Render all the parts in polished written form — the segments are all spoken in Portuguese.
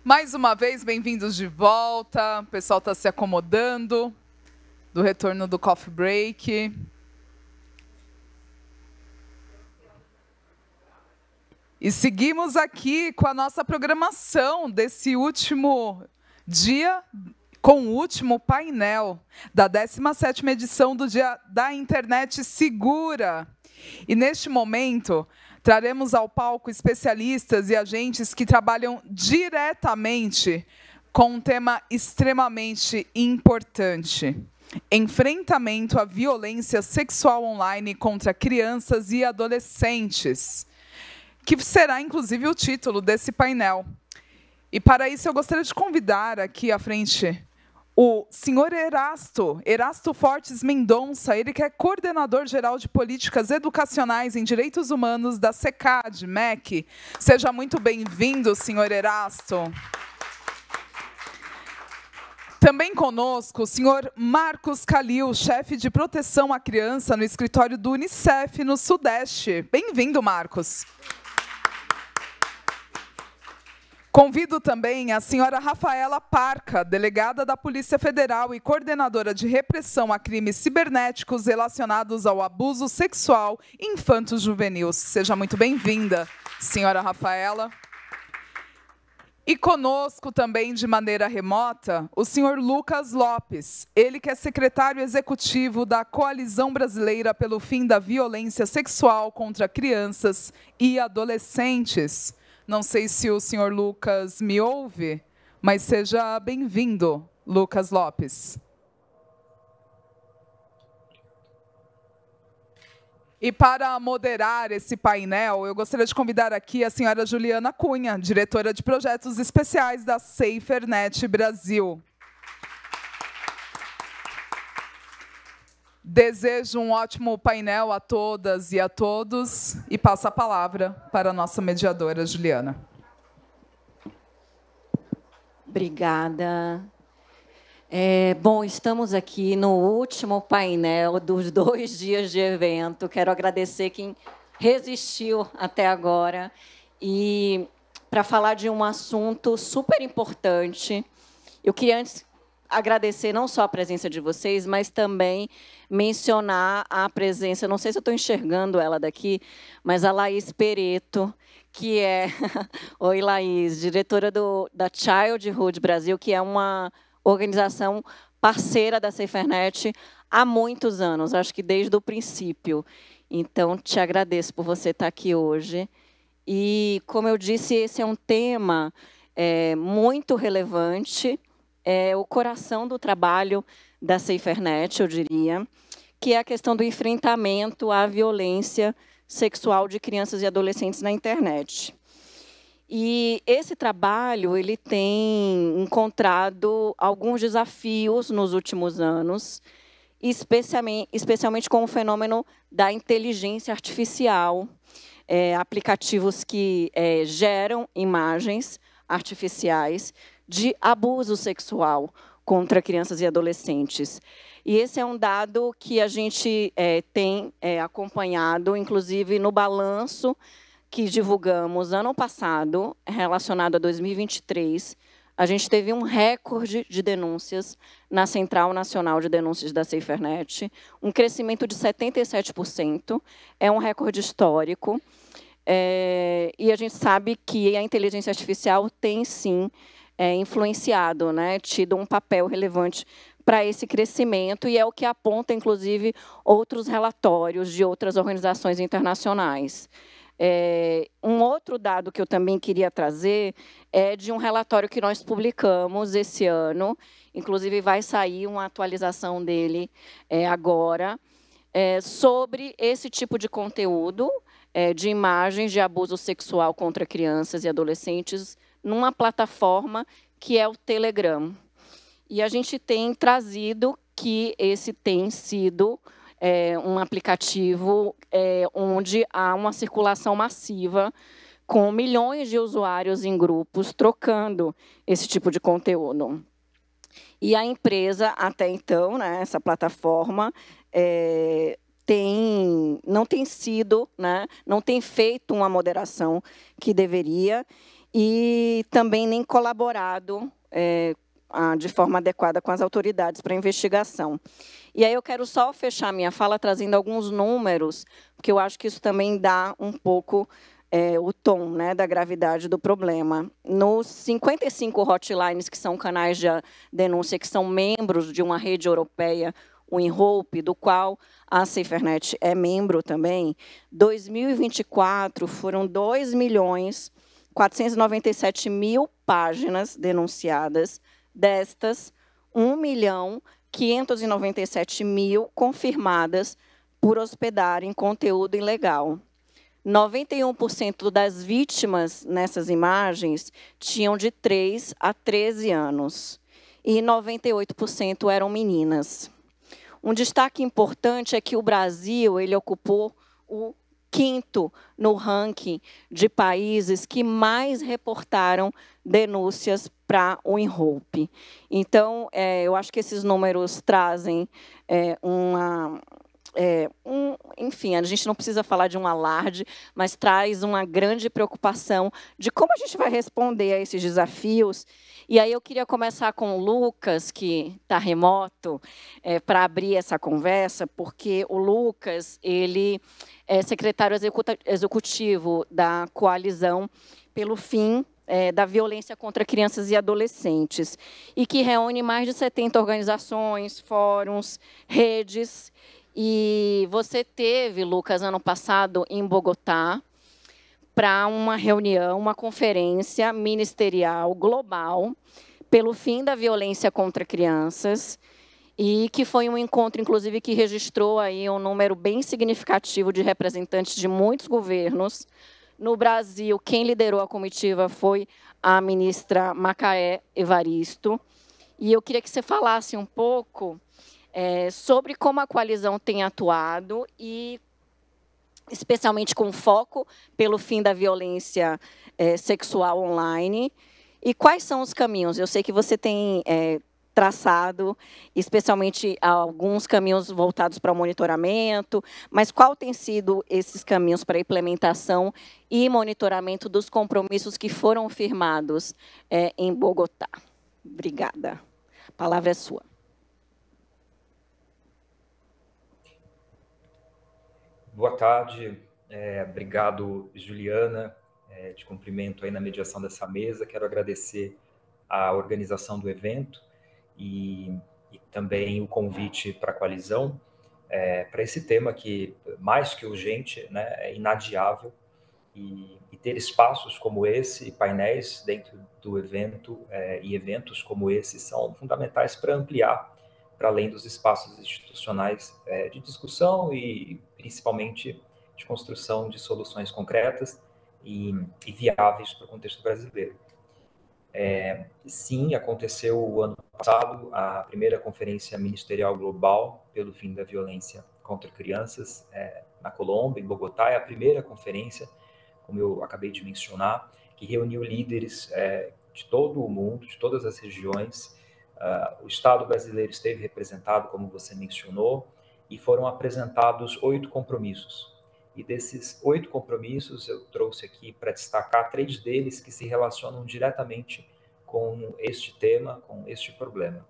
Mais uma vez, bem-vindos de volta. O pessoal está se acomodando do retorno do coffee break. E seguimos aqui com a nossa programação desse último dia, com o último painel da 17ª edição do Dia da Internet Segura. E neste momento, traremos ao palco especialistas e agentes que trabalham diretamente com um tema extremamente importante: enfrentamento à violência sexual online contra crianças e adolescentes, que será, inclusive, o título desse painel. E, para isso, eu gostaria de convidar aqui à frente o senhor Erasto Fortes Mendonça, ele que é coordenador-geral de políticas educacionais em direitos humanos da SECAD, MEC. Seja muito bem-vindo, senhor Erasto. Também conosco o senhor Marcos Calil, chefe de proteção à criança no escritório do Unicef no Sudeste. Bem-vindo, Marcos. Convido também a senhora Rafaela Parca, delegada da Polícia Federal e coordenadora de repressão a crimes cibernéticos relacionados ao abuso sexual infanto-juvenil. Seja muito bem-vinda, senhora Rafaela. E conosco também, de maneira remota, o senhor Lucas Lopes, ele que é secretário executivo da Coalizão Brasileira pelo Fim da Violência Sexual contra Crianças e Adolescentes. Não sei se o senhor Lucas me ouve, mas seja bem-vindo, Lucas Lopes. E para moderar esse painel, eu gostaria de convidar aqui a senhora Juliana Cunha, diretora de projetos especiais da SaferNet Brasil. Desejo um ótimo painel a todas e a todos e passo a palavra para a nossa mediadora, Juliana. Obrigada. Bom, estamos aqui no último painel dos 2 dias de evento. Quero agradecer quem resistiu até agora e para falar de um assunto super importante. Eu queria antes agradecer não só a presença de vocês, mas também mencionar a presença, não sei se eu estou enxergando ela daqui, mas a Laís Pereto, que é, oi Laís, diretora da Childhood Brasil, que é uma organização parceira da SaferNet há muitos anos, acho que desde o princípio. Então, te agradeço por você estar aqui hoje. E, como eu disse, esse é um tema muito relevante, é o coração do trabalho da SaferNet, eu diria, que é a questão do enfrentamento à violência sexual de crianças e adolescentes na internet. E esse trabalho ele tem encontrado alguns desafios nos últimos anos, especialmente com o fenômeno da inteligência artificial, aplicativos que geram imagens artificiais de abuso sexual contra crianças e adolescentes. E esse é um dado que a gente tem acompanhado, inclusive no balanço que divulgamos ano passado, relacionado a 2023, a gente teve um recorde de denúncias na Central Nacional de Denúncias da SaferNet, um crescimento de 77%, é um recorde histórico, e a gente sabe que a inteligência artificial tem, sim, influenciado, tido um papel relevante para esse crescimento, e é o que aponta, inclusive, outros relatórios de outras organizações internacionais. Um outro dado que eu também queria trazer é de um relatório que nós publicamos esse ano, inclusive vai sair uma atualização dele agora, sobre esse tipo de conteúdo, de imagens de abuso sexual contra crianças e adolescentes, numa plataforma que é o Telegram. E a gente tem trazido que esse tem sido um aplicativo onde há uma circulação massiva, com milhões de usuários em grupos trocando esse tipo de conteúdo. E a empresa, até então, essa plataforma, não tem feito uma moderação que deveria, e também nem colaborado de forma adequada com as autoridades para a investigação. E aí eu quero só fechar minha fala trazendo alguns números, porque eu acho que isso também dá um pouco o tom, né, da gravidade do problema. Nos 55 hotlines, que são canais de denúncia, que são membros de uma rede europeia, o INHOPE, do qual a SaferNet é membro também, 2024 foram 2.497.000 páginas denunciadas, destas 1.597.000 confirmadas por hospedarem conteúdo ilegal. 91% das vítimas nessas imagens tinham de 3 a 13 anos e 98% eram meninas. Um destaque importante é que o Brasil ele ocupou o 5º no ranking de países que mais reportaram denúncias para o INHOPE. Então, eu acho que esses números trazem enfim, a gente não precisa falar de um alarde, mas traz uma grande preocupação de como a gente vai responder a esses desafios. E aí eu queria começar com o Lucas, que está remoto, para abrir essa conversa, porque o Lucas ele é secretário executivo da Coalizão pelo Fim da Violência contra Crianças e Adolescentes, e que reúne mais de 70 organizações, fóruns, redes. E você teve, Lucas, ano passado, em Bogotá, para uma reunião, uma conferência ministerial global pelo fim da violência contra crianças, e que foi um encontro, inclusive, que registrou aí um número bem significativo de representantes de muitos governos. No Brasil, quem liderou a comitiva foi a ministra Macaé Evaristo. E eu queria que você falasse um pouco sobre como a coalizão tem atuado e, especialmente com foco pelo fim da violência sexual online, e quais são os caminhos? Eu sei que você tem traçado, especialmente alguns caminhos voltados para o monitoramento, mas qual tem sido esses caminhos para a implementação e monitoramento dos compromissos que foram firmados em Bogotá? Obrigada. A palavra é sua. Boa tarde, obrigado, Juliana, te cumprimento aí na mediação dessa mesa, quero agradecer a organização do evento e também o convite para a coalizão, para esse tema que, mais que urgente, né, é inadiável, e ter espaços como esse, painéis dentro do evento e eventos como esse são fundamentais para ampliar para além dos espaços institucionais de discussão e principalmente de construção de soluções concretas e viáveis para o contexto brasileiro. Sim, aconteceu o ano passado a primeira conferência ministerial global pelo fim da violência contra crianças na Colômbia, em Bogotá. É a primeira conferência, como eu acabei de mencionar, que reuniu líderes de todo o mundo, de todas as regiões. O Estado brasileiro esteve representado, como você mencionou, e foram apresentados 8 compromissos. E desses 8 compromissos, eu trouxe aqui para destacar 3 deles que se relacionam diretamente com este tema, com este problema.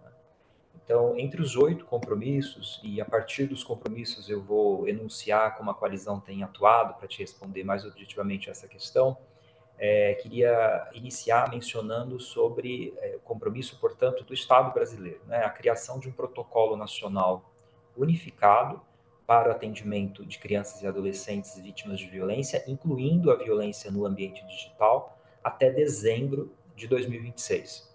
Então, entre os 8 compromissos, e a partir dos compromissos eu vou enunciar como a coalizão tem atuado para te responder mais objetivamente essa questão, queria iniciar mencionando sobre o compromisso, portanto, do Estado brasileiro, né? A criação de um protocolo nacional unificado para o atendimento de crianças e adolescentes vítimas de violência, incluindo a violência no ambiente digital, até dezembro de 2026.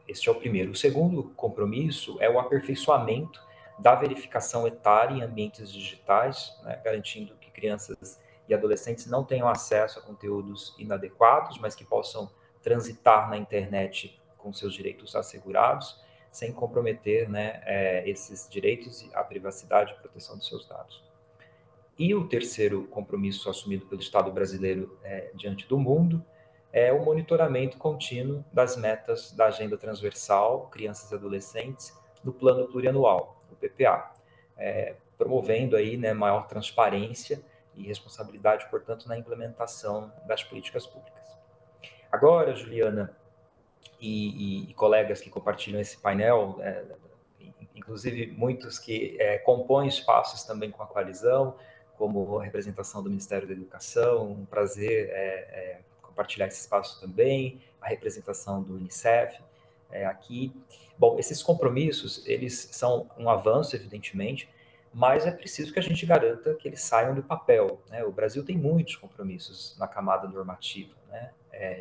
Este é o primeiro. O segundo compromisso é o aperfeiçoamento da verificação etária em ambientes digitais, né, garantindo que crianças e adolescentes não tenham acesso a conteúdos inadequados, mas que possam transitar na internet com seus direitos assegurados, sem comprometer, né, esses direitos, a privacidade e a proteção dos seus dados. E o terceiro compromisso assumido pelo Estado brasileiro diante do mundo é o monitoramento contínuo das metas da Agenda Transversal Crianças e Adolescentes no Plano Plurianual, o PPA, promovendo aí, né, maior transparência e responsabilidade, portanto, na implementação das políticas públicas. agora, Juliana, e colegas que compartilham esse painel, inclusive muitos que compõem espaços também com a coalizão, como a representação do Ministério da Educação, um prazer compartilhar esse espaço também, a representação do Unicef aqui. Bom, esses compromissos, eles são um avanço, evidentemente, mas é preciso que a gente garanta que eles saiam do papel, né? O Brasil tem muitos compromissos na camada normativa, né,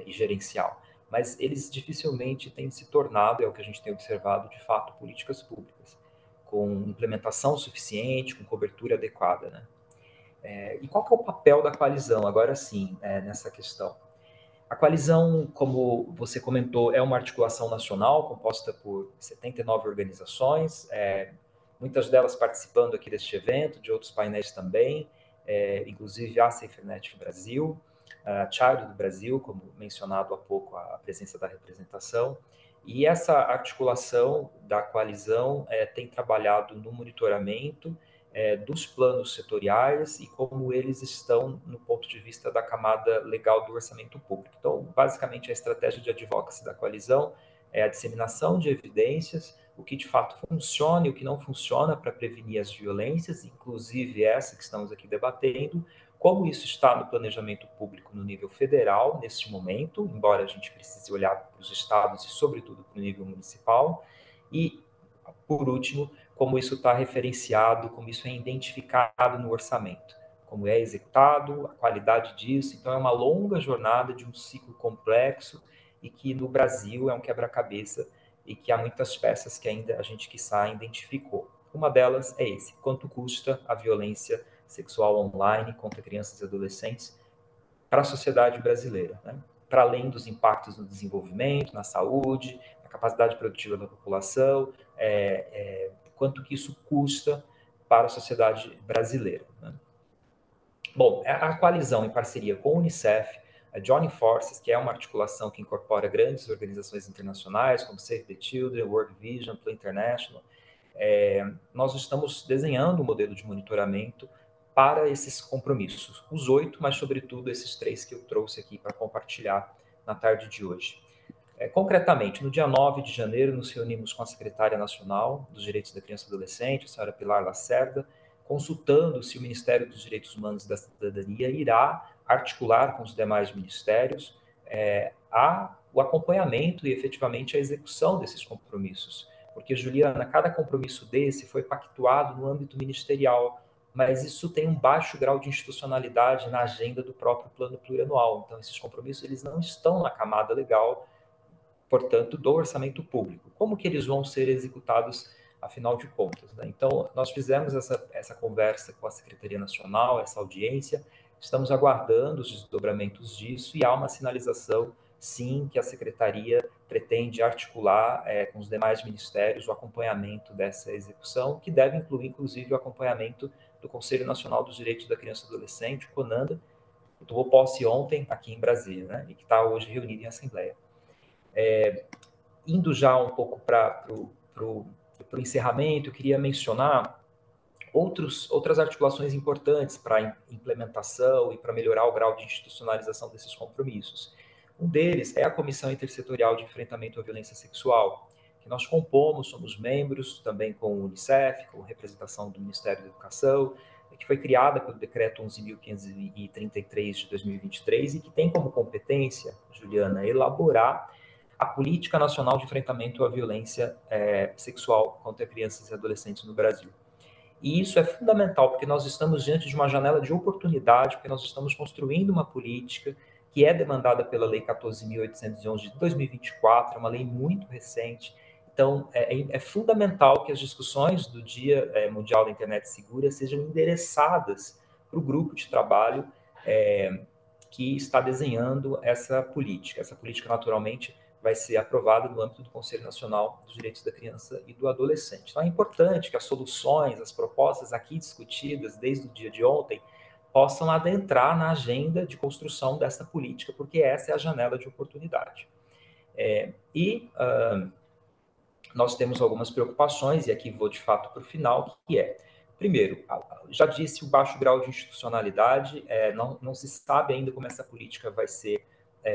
e gerencial, mas eles dificilmente têm se tornado, é o que a gente tem observado, de fato, políticas públicas, com implementação suficiente, com cobertura adequada, né? E qual que é o papel da coalizão, agora sim, nessa questão? A coalizão, como você comentou, é uma articulação nacional composta por 79 organizações, muitas delas participando aqui deste evento, de outros painéis também, inclusive a SaferNet Brasil, a Child do Brasil, como mencionado há pouco, a presença da representação. E essa articulação da coalizão tem trabalhado no monitoramento dos planos setoriais e como eles estão no ponto de vista da camada legal do orçamento público. Então, basicamente, a estratégia de advocacy da coalizão é a disseminação de evidências, o que de fato funciona e o que não funciona para prevenir as violências, inclusive essa que estamos aqui debatendo, como isso está no planejamento público no nível federal, neste momento, embora a gente precise olhar para os estados e, sobretudo, para o nível municipal, e, por último, como isso está referenciado, como isso é identificado no orçamento, como é executado, a qualidade disso. Então, é uma longa jornada de um ciclo complexo e que, no Brasil, é um quebra-cabeça e que há muitas peças que ainda a gente, quiçá, identificou. Uma delas é esse: quanto custa a violência sexual online contra crianças e adolescentes para a sociedade brasileira, né? Para além dos impactos no desenvolvimento, na saúde, na capacidade produtiva da população, quanto que isso custa para a sociedade brasileira, né? Bom, a coalizão, em parceria com a Unicef, a Joining Forces, que é uma articulação que incorpora grandes organizações internacionais, como Save the Children, World Vision, Plan International, nós estamos desenhando um modelo de monitoramento para esses compromissos, os 8, mas sobretudo esses 3 que eu trouxe aqui para compartilhar na tarde de hoje. Concretamente, no dia 9 de janeiro, nos reunimos com a Secretária Nacional dos Direitos da Criança e do Adolescente, a senhora Pilar Lacerda, consultando se o Ministério dos Direitos Humanos e da Cidadania irá articular com os demais ministérios o acompanhamento e, efetivamente, a execução desses compromissos. Porque, Juliana, cada compromisso desse foi pactuado no âmbito ministerial, mas isso tem um baixo grau de institucionalidade na agenda do próprio plano plurianual. Então, esses compromissos eles não estão na camada legal, portanto, do orçamento público. Como que eles vão ser executados, afinal de contas, né? Então, nós fizemos essa conversa com a Secretaria Nacional, essa audiência, estamos aguardando os desdobramentos disso e há uma sinalização, sim, que a Secretaria pretende articular com os demais ministérios o acompanhamento dessa execução, que deve incluir, inclusive, o acompanhamento do Conselho Nacional dos Direitos da Criança e do Adolescente, o CONANDA, que tomou posse ontem aqui em Brasília, né, e que está hoje reunido em Assembleia. Indo já um pouco para o encerramento, eu queria mencionar outras articulações importantes para a implementação e para melhorar o grau de institucionalização desses compromissos. Um deles é a Comissão Intersetorial de Enfrentamento à Violência Sexual, que nós compomos, somos membros também com o Unicef, com representação do Ministério da Educação, que foi criada pelo Decreto 11.533 de 2023 e que tem como competência, Juliana, elaborar a Política Nacional de Enfrentamento à Violência Sexual contra Crianças e Adolescentes no Brasil. E isso é fundamental, porque nós estamos diante de uma janela de oportunidade, porque nós estamos construindo uma política que é demandada pela Lei 14.811 de 2024, é uma lei muito recente. Então, é fundamental que as discussões do Dia Mundial da Internet Segura sejam endereçadas para o grupo de trabalho que está desenhando essa política. Essa política, naturalmente, vai ser aprovada no âmbito do Conselho Nacional dos Direitos da Criança e do Adolescente. Então, é importante que as soluções, as propostas aqui discutidas desde o dia de ontem, possam adentrar na agenda de construção dessa política, porque essa é a janela de oportunidade. Nós temos algumas preocupações, e aqui vou de fato para o final, que é, primeiro, já disse, o baixo grau de institucionalidade, não se sabe ainda como essa política vai ser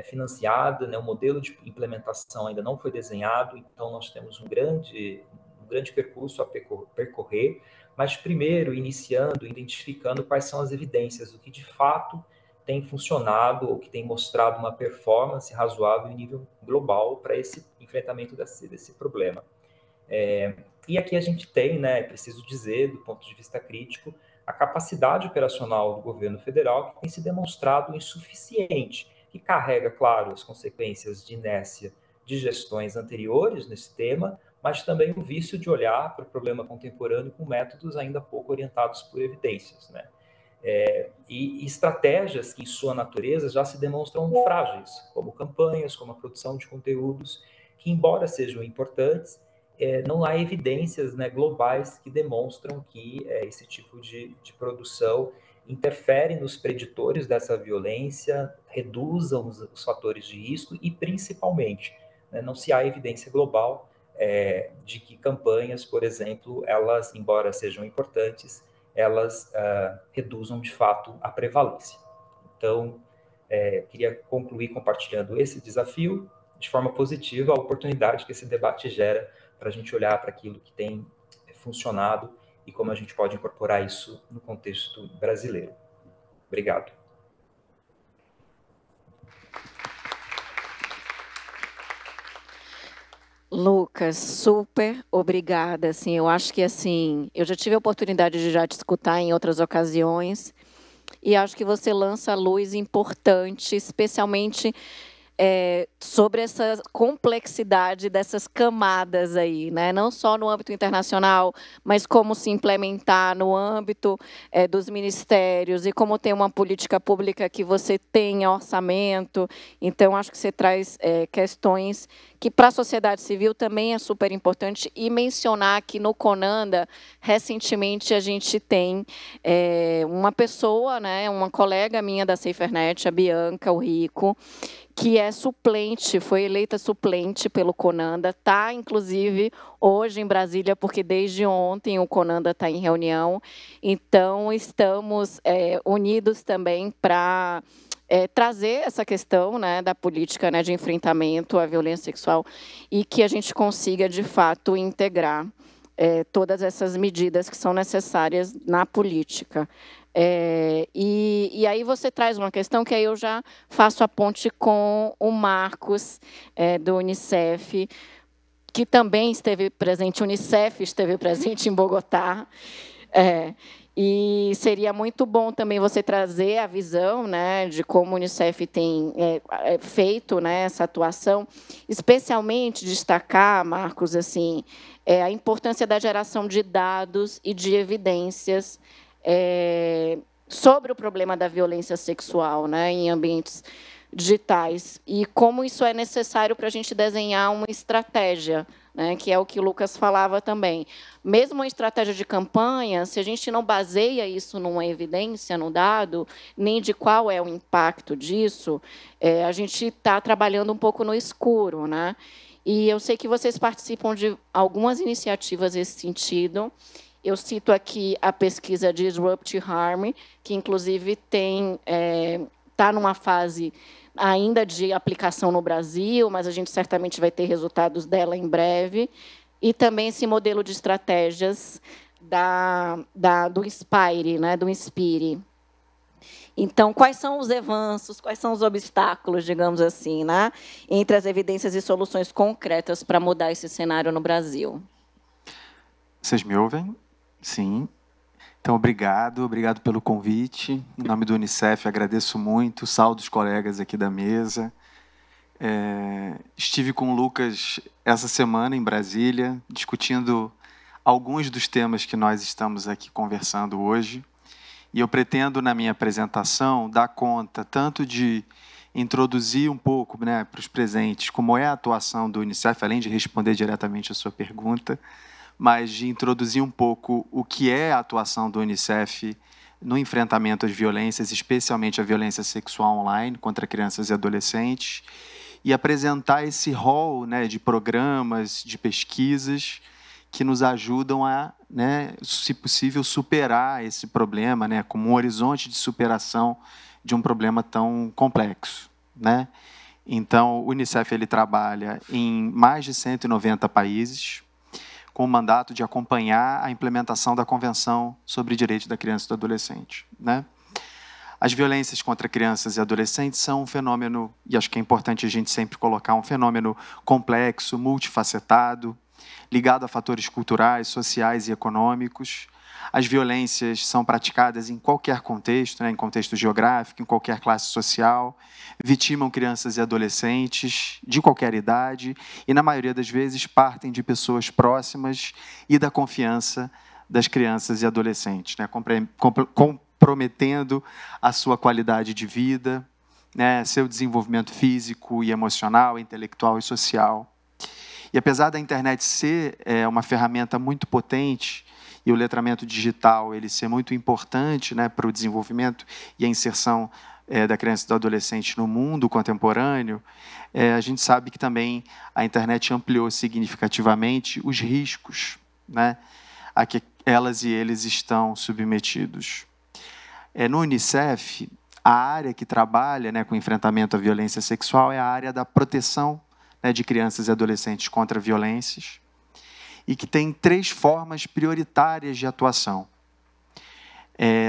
financiada, né? O modelo de implementação ainda não foi desenhado, então nós temos um grande percurso a percorrer, mas primeiro iniciando, identificando quais são as evidências, o que de fato tem funcionado ou que tem mostrado uma performance razoável em nível global para esse enfrentamento desse problema. E aqui a gente tem, né, preciso dizer, do ponto de vista crítico, a capacidade operacional do governo federal que tem se demonstrado insuficiente, que carrega, claro, as consequências de inércia de gestões anteriores nesse tema, mas também o vício de olhar para o problema contemporâneo com métodos ainda pouco orientados por evidências, né? E estratégias que, em sua natureza, já se demonstram frágeis, como campanhas, como a produção de conteúdos, que, embora sejam importantes, não há evidências, né, globais que demonstram que esse tipo de produção interfere nos preditores dessa violência, reduzam os fatores de risco e, principalmente, né, não se há evidência global de que campanhas, por exemplo, elas, embora sejam importantes, elas reduzam, de fato, a prevalência. Então, queria concluir compartilhando esse desafio, de forma positiva, a oportunidade que esse debate gera para a gente olhar para aquilo que tem funcionado e como a gente pode incorporar isso no contexto brasileiro. Obrigado. Lucas, super obrigada. Assim, eu acho que assim, eu já tive a oportunidade de já te escutar em outras ocasiões e acho que você lança luz importante, especialmente sobre essa complexidade dessas camadas aí, né? Não só no âmbito internacional, mas como se implementar no âmbito dos ministérios e como ter uma política pública que você tenha orçamento. Então, acho que você traz questões que para a sociedade civil também é super importante, e mencionar que no Conanda, recentemente, a gente tem uma pessoa, né, uma colega minha da SaferNet, a Bianca, o Rico, que é suplente, foi eleita suplente pelo Conanda, está, inclusive, hoje em Brasília, porque desde ontem o Conanda está em reunião. Então, estamos unidos também para trazer essa questão, né, da política, né, de enfrentamento à violência sexual e que a gente consiga, de fato, integrar todas essas medidas que são necessárias na política. E aí você traz uma questão que aí eu já faço a ponte com o Marcos, do Unicef, que também esteve presente, o Unicef esteve presente em Bogotá, e seria muito bom também você trazer a visão, né, de como o Unicef tem feito, né, essa atuação, especialmente destacar, Marcos, assim, a importância da geração de dados e de evidências sobre o problema da violência sexual, né, em ambientes digitais, e como isso é necessário para a gente desenhar uma estratégia, né, que é o que o Lucas falava também. Mesmo uma estratégia de campanha, se a gente não baseia isso numa evidência, no dado, nem de qual é o impacto disso, a gente está trabalhando um pouco no escuro, né? E eu sei que vocês participam de algumas iniciativas nesse sentido. Eu cito aqui a pesquisa Disrupt Harm, que, inclusive, está numa fase ainda de aplicação no Brasil, mas a gente certamente vai ter resultados dela em breve. E também esse modelo de estratégias do Inspire, né, do Inspire. Então, quais são os avanços, quais são os obstáculos, digamos assim, né, entre as evidências e soluções concretas para mudar esse cenário no Brasil? Vocês me ouvem? Sim. Então, obrigado pelo convite. Em nome do Unicef, agradeço muito. Saúdo os colegas aqui da mesa. Estive com o Lucas essa semana em Brasília, discutindo alguns dos temas que nós estamos aqui conversando hoje. E eu pretendo, na minha apresentação, dar conta tanto de introduzir um pouco, né, para os presentes como é a atuação do Unicef, além de responder diretamente a sua pergunta, mas de introduzir um pouco o que é a atuação do Unicef no enfrentamento às violências, especialmente a violência sexual online contra crianças e adolescentes, e apresentar esse rol, né, de programas, de pesquisas que nos ajudam a, né, se possível, superar esse problema, né, como um horizonte de superação de um problema tão complexo, né? Então, o Unicef ele trabalha em mais de 190 países, com o mandato de acompanhar a implementação da Convenção sobre Direitos da Criança e do Adolescente, né? As violências contra crianças e adolescentes são um fenômeno, e acho que é importante a gente sempre colocar, um fenômeno complexo, multifacetado, ligado a fatores culturais, sociais e econômicos. As violências são praticadas em qualquer contexto, né, em contexto geográfico, em qualquer classe social, vitimam crianças e adolescentes de qualquer idade e, na maioria das vezes, partem de pessoas próximas e da confiança das crianças e adolescentes, né, comprometendo a sua qualidade de vida, né, seu desenvolvimento físico e emocional, intelectual e social. E apesar da internet ser uma ferramenta muito potente e o letramento digital ele ser muito importante, né, para o desenvolvimento e a inserção da criança e do adolescente no mundo contemporâneo, a gente sabe que também a internet ampliou significativamente os riscos, né, a que elas e eles estão submetidos. No Unicef, a área que trabalha, né, com o enfrentamento à violência sexual é a área da proteção, né, de crianças e adolescentes contra violências, e que tem 3 formas prioritárias de atuação.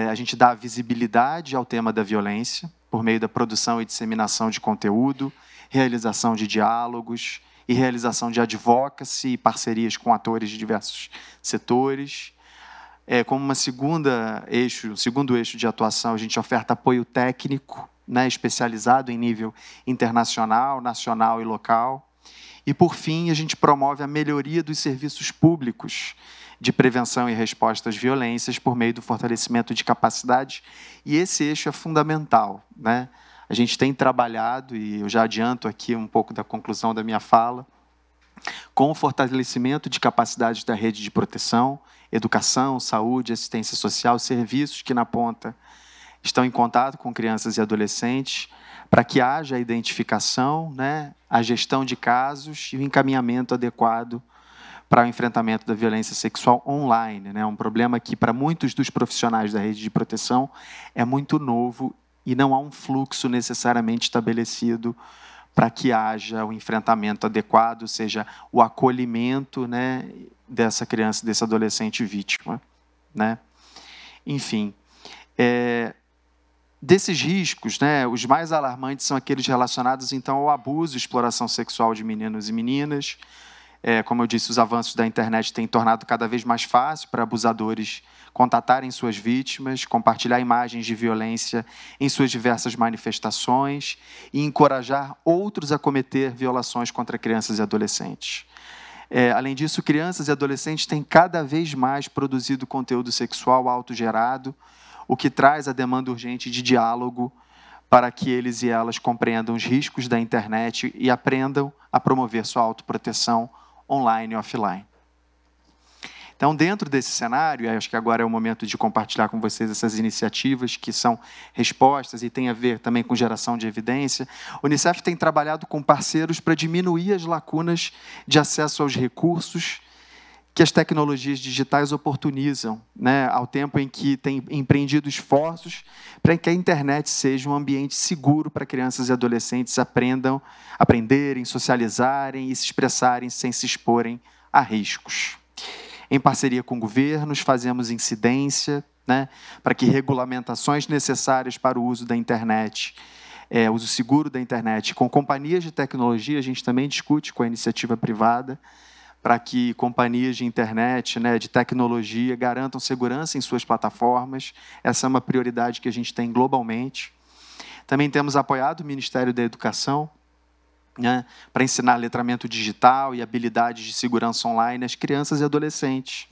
A gente dá visibilidade ao tema da violência, por meio da produção e disseminação de conteúdo, realização de diálogos e realização de advocacy e parcerias com atores de diversos setores. Como um segundo eixo de atuação, a gente oferta apoio técnico, né, especializado em nível internacional, nacional e local. E, por fim, a gente promove a melhoria dos serviços públicos de prevenção e resposta às violências por meio do fortalecimento de capacidades. E esse eixo é fundamental, né? A gente tem trabalhado, e eu já adianto aqui um pouco da conclusão da minha fala, com o fortalecimento de capacidades da rede de proteção, educação, saúde, assistência social, serviços que, na ponta, estão em contato com crianças e adolescentes, para que haja a identificação, né, a gestão de casos e o encaminhamento adequado para o enfrentamento da violência sexual online, né, um problema que, para muitos dos profissionais da rede de proteção, é muito novo e não há um fluxo necessariamente estabelecido para que haja o enfrentamento adequado, ou seja, o acolhimento, né, dessa criança, desse adolescente vítima, né? Enfim, desses riscos, né, os mais alarmantes são aqueles relacionados, então, ao abuso e exploração sexual de meninos e meninas. Como eu disse, os avanços da internet têm tornado cada vez mais fácil para abusadores contatarem suas vítimas, compartilhar imagens de violência em suas diversas manifestações e encorajar outros a cometer violações contra crianças e adolescentes. Além disso, crianças e adolescentes têm cada vez mais produzido conteúdo sexual autogerado, o que traz a demanda urgente de diálogo para que eles e elas compreendam os riscos da internet e aprendam a promover sua autoproteção online e offline. Então, dentro desse cenário, acho que agora é o momento de compartilhar com vocês essas iniciativas que são respostas e têm a ver também com geração de evidência. O Unicef tem trabalhado com parceiros para diminuir as lacunas de acesso aos recursos que as tecnologias digitais oportunizam, né, ao tempo em que tem empreendido esforços para que a internet seja um ambiente seguro para crianças e adolescentes aprenderem, socializarem e se expressarem sem se exporem a riscos. Em parceria com governos, fazemos incidência, né, para que regulamentações necessárias para o uso da internet, uso seguro da internet, com companhias de tecnologia, a gente também discute com a iniciativa privada, para que companhias de internet, né, de tecnologia, garantam segurança em suas plataformas. Essa é uma prioridade que a gente tem globalmente. Também temos apoiado o Ministério da Educação, né, para ensinar letramento digital e habilidades de segurança online às crianças e adolescentes,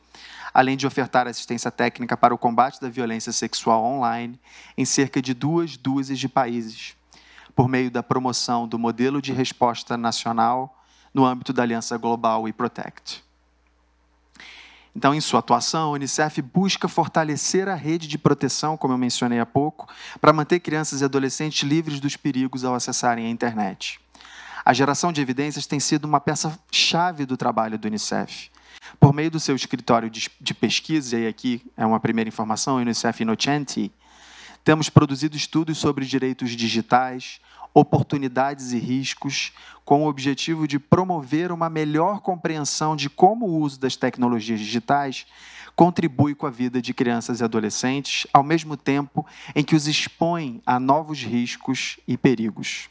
além de ofertar assistência técnica para o combate da violência sexual online em cerca de 2 dúzias de países, por meio da promoção do modelo de resposta nacional no âmbito da Aliança Global e-Protect. Então, em sua atuação, a Unicef busca fortalecer a rede de proteção, como eu mencionei há pouco, para manter crianças e adolescentes livres dos perigos ao acessarem a internet. A geração de evidências tem sido uma peça-chave do trabalho do Unicef. Por meio do seu escritório de pesquisa, e aqui é uma primeira informação, Unicef Innocenti, temos produzido estudos sobre direitos digitais, oportunidades e riscos, com o objetivo de promover uma melhor compreensão de como o uso das tecnologias digitais contribui com a vida de crianças e adolescentes, ao mesmo tempo em que os expõe a novos riscos e perigos.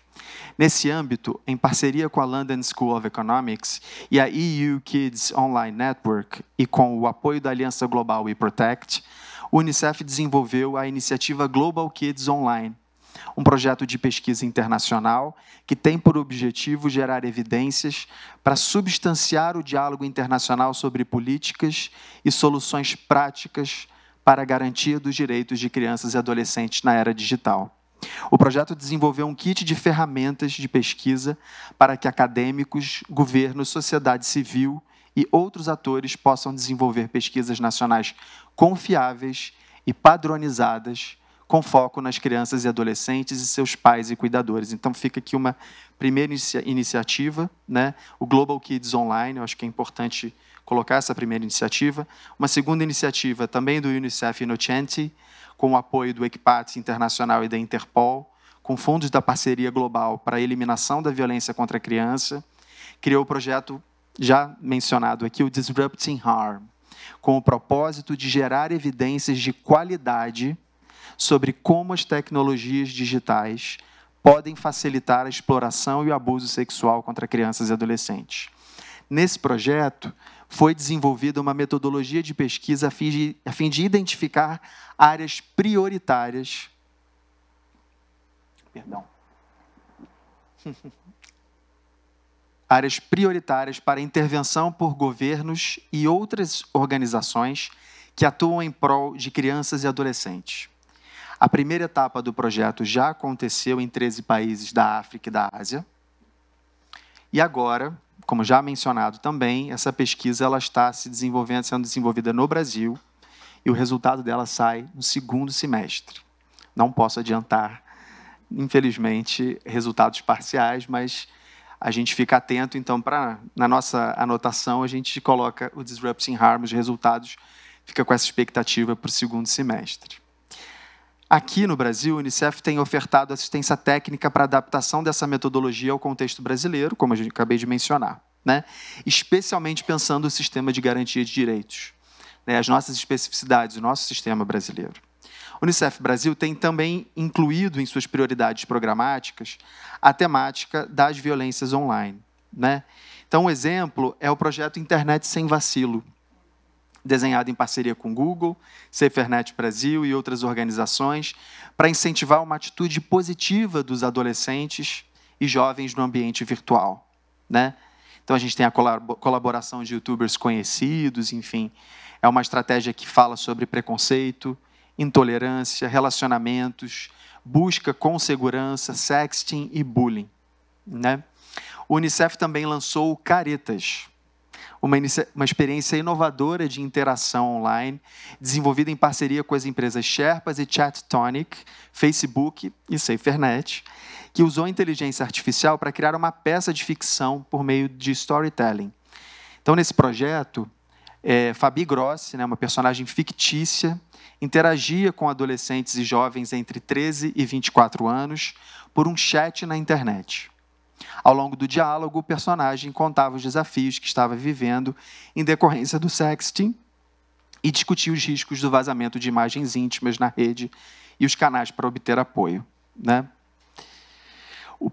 Nesse âmbito, em parceria com a London School of Economics e a EU Kids Online Network e com o apoio da Aliança Global WeProtect, o Unicef desenvolveu a iniciativa Global Kids Online, um projeto de pesquisa internacional que tem por objetivo gerar evidências para substanciar o diálogo internacional sobre políticas e soluções práticas para a garantia dos direitos de crianças e adolescentes na era digital. O projeto desenvolveu um kit de ferramentas de pesquisa para que acadêmicos, governos, sociedade civil e outros atores possam desenvolver pesquisas nacionais confiáveis e padronizadas, com foco nas crianças e adolescentes e seus pais e cuidadores. Então, fica aqui uma primeira iniciativa, né? O Global Kids Online, eu acho que é importante colocar essa primeira iniciativa. Uma segunda iniciativa, também do Unicef Innocenti, com o apoio do Equipates Internacional e da Interpol, com fundos da Parceria Global para a Eliminação da Violência contra a Criança, criou o projeto já mencionado aqui, o Disrupting Harm, com o propósito de gerar evidências de qualidade sobre como as tecnologias digitais podem facilitar a exploração e o abuso sexual contra crianças e adolescentes. Nesse projeto, foi desenvolvida uma metodologia de pesquisa a fim de identificar áreas prioritárias. Áreas prioritárias para intervenção por governos e outras organizações que atuam em prol de crianças e adolescentes. A primeira etapa do projeto já aconteceu em 13 países da África e da Ásia. E agora, como já mencionado também, essa pesquisa ela está sendo desenvolvida no Brasil, e o resultado dela sai no segundo semestre. Não posso adiantar, infelizmente, resultados parciais, mas a gente fica atento, então, na nossa anotação, a gente coloca o Disrupting Harm, os resultados, fica com essa expectativa para o segundo semestre. Aqui no Brasil, o Unicef tem ofertado assistência técnica para a adaptação dessa metodologia ao contexto brasileiro, como eu acabei de mencionar, né? Especialmente pensando no sistema de garantia de direitos, né? As nossas especificidades, o nosso sistema brasileiro. O Unicef Brasil tem também incluído em suas prioridades programáticas a temática das violências online, né? Então, um exemplo é o projeto Internet Sem Vacilo, desenhado em parceria com Google, SaferNet Brasil e outras organizações, para incentivar uma atitude positiva dos adolescentes e jovens no ambiente virtual, né? Então, a gente tem a colaboração de youtubers conhecidos, enfim. É uma estratégia que fala sobre preconceito, intolerância, relacionamentos, busca com segurança, sexting e bullying, né? O Unicef também lançou o Caretas, uma experiência inovadora de interação online, desenvolvida em parceria com as empresas Sherpas e ChatTonic, Facebook e SaferNet, que usou a inteligência artificial para criar uma peça de ficção por meio de storytelling. Então, nesse projeto, Fabi Grossi, né, uma personagem fictícia, interagia com adolescentes e jovens entre 13 e 24 anos por um chat na internet. Ao longo do diálogo, o personagem contava os desafios que estava vivendo em decorrência do sexting e discutia os riscos do vazamento de imagens íntimas na rede e os canais para obter apoio, né?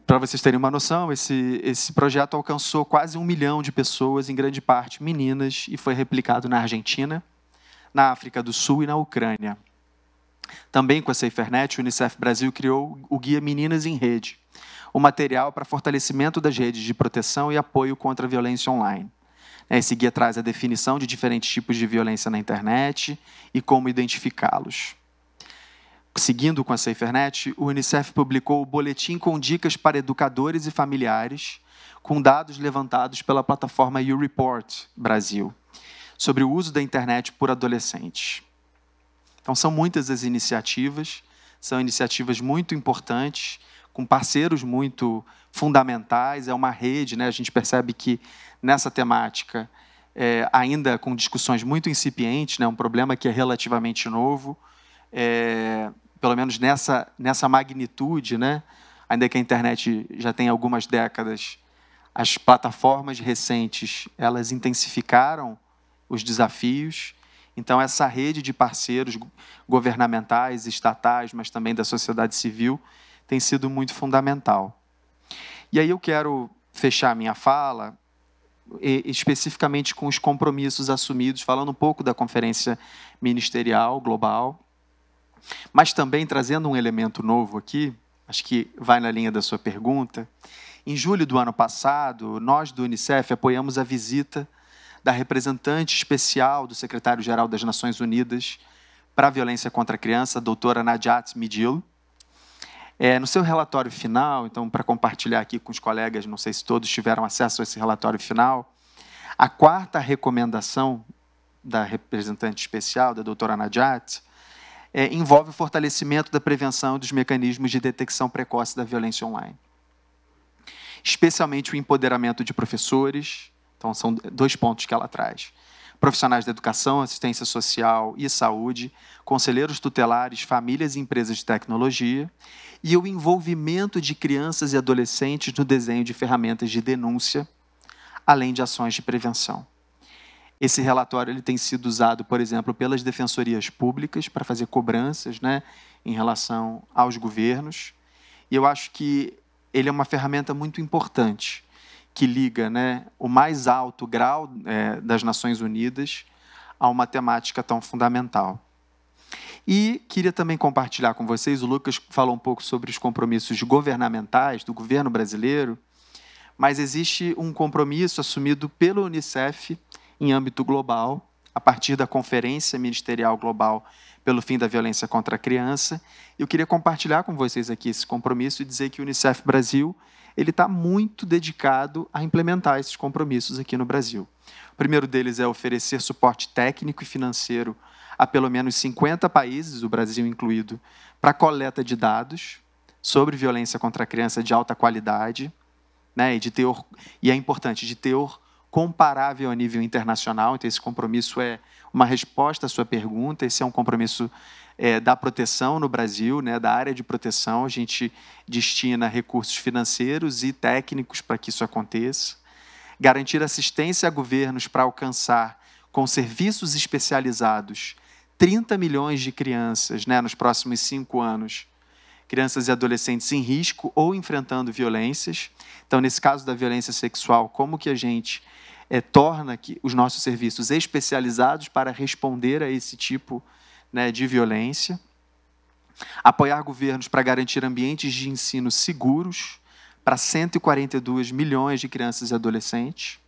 Para vocês terem uma noção, esse projeto alcançou quase 1 milhão de pessoas, em grande parte meninas, e foi replicado na Argentina, na África do Sul e na Ucrânia. Também com a SaferNet, o Unicef Brasil criou o Guia Meninas em Rede, um material para fortalecimento das redes de proteção e apoio contra a violência online. Esse guia traz a definição de diferentes tipos de violência na internet e como identificá-los. Seguindo com a SaferNet, o Unicef publicou o Boletim com Dicas para Educadores e Familiares, com dados levantados pela plataforma YouReport Brasil, sobre o uso da internet por adolescentes. Então, são muitas as iniciativas, são iniciativas muito importantes, com parceiros muito fundamentais, é uma rede, né? A gente percebe que nessa temática, ainda com discussões muito incipientes, né? Um problema que é relativamente novo, pelo menos nessa magnitude, né? ainda que a internet já tenha algumas décadas, as plataformas recentes, elas intensificaram os desafios. Então, essa rede de parceiros governamentais, estatais, mas também da sociedade civil, tem sido muito fundamental. E aí eu quero fechar a minha fala especificamente com os compromissos assumidos, falando um pouco da Conferência Ministerial Global, mas também trazendo um elemento novo aqui, acho que vai na linha da sua pergunta. Em julho do ano passado, nós do Unicef apoiamos a visita da representante especial do secretário-geral das Nações Unidas para a Violência contra a Criança, a doutora Najat Midil. No seu relatório final, então, para compartilhar aqui com os colegas, não sei se todos tiveram acesso a esse relatório final, a 4ª recomendação da representante especial, da doutora Najat, envolve o fortalecimento da prevenção e dos mecanismos de detecção precoce da violência online. Especialmente o empoderamento de professores, então são 2 pontos que ela traz. Profissionais da educação, assistência social e saúde, conselheiros tutelares, famílias e empresas de tecnologia, e o envolvimento de crianças e adolescentes no desenho de ferramentas de denúncia, além de ações de prevenção. Esse relatório ele tem sido usado, por exemplo, pelas defensorias públicas para fazer cobranças, né, em relação aos governos, e eu acho que ele é uma ferramenta muito importante, que liga, né, o mais alto grau das Nações Unidas a uma temática tão fundamental. E queria também compartilhar com vocês, o Lucas falou um pouco sobre os compromissos governamentais do governo brasileiro, mas existe um compromisso assumido pelo Unicef em âmbito global, a partir da Conferência Ministerial Global pelo Fim da Violência contra a Criança. Eu queria compartilhar com vocês aqui esse compromisso e dizer que o Unicef Brasil ele está muito dedicado a implementar esses compromissos aqui no Brasil. O primeiro deles é oferecer suporte técnico e financeiro a pelo menos 50 países, o Brasil incluído, para coleta de dados sobre violência contra a criança de alta qualidade, né, e é importante, de teor comparável a nível internacional. Então, esse compromisso é uma resposta à sua pergunta, esse é um compromisso da proteção no Brasil, né, da área de proteção. A gente destina recursos financeiros e técnicos para que isso aconteça. Garantir assistência a governos para alcançar, com serviços especializados, 30 milhões de crianças, né, nos próximos 5 anos, crianças e adolescentes em risco ou enfrentando violências. Então, nesse caso da violência sexual, como que a gente torna os nossos serviços especializados para responder a esse tipo, né, de violência. Apoiar governos para garantir ambientes de ensino seguros para 142 milhões de crianças e adolescentes.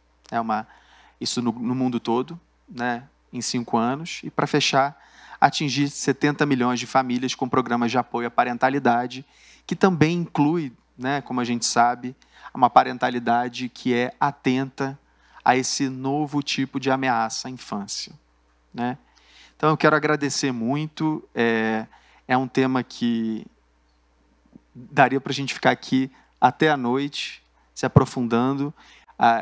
Isso no mundo todo, né, em 5 anos. E, para fechar, atingir 70 milhões de famílias com programas de apoio à parentalidade, que também inclui, né, como a gente sabe, uma parentalidade que é atenta a esse novo tipo de ameaça à infância, né? Então, eu quero agradecer muito. É um tema que daria para a gente ficar aqui até a noite, se aprofundando.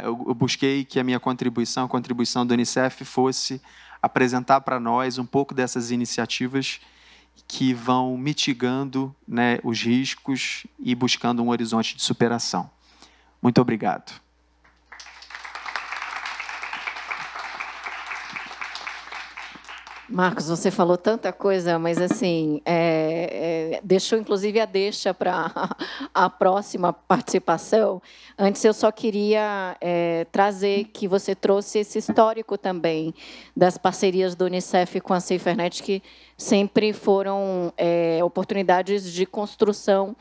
Eu busquei que a minha contribuição, a contribuição do Unicef, fosse apresentar para nós um pouco dessas iniciativas que vão mitigando, né, os riscos e buscando um horizonte de superação. Muito obrigado. Marcos, você falou tanta coisa, mas assim, deixou inclusive a deixa para a próxima participação. Antes, eu só queria trazer que você trouxe esse histórico também das parcerias do Unicef com a SaferNet, que sempre foram oportunidades de construção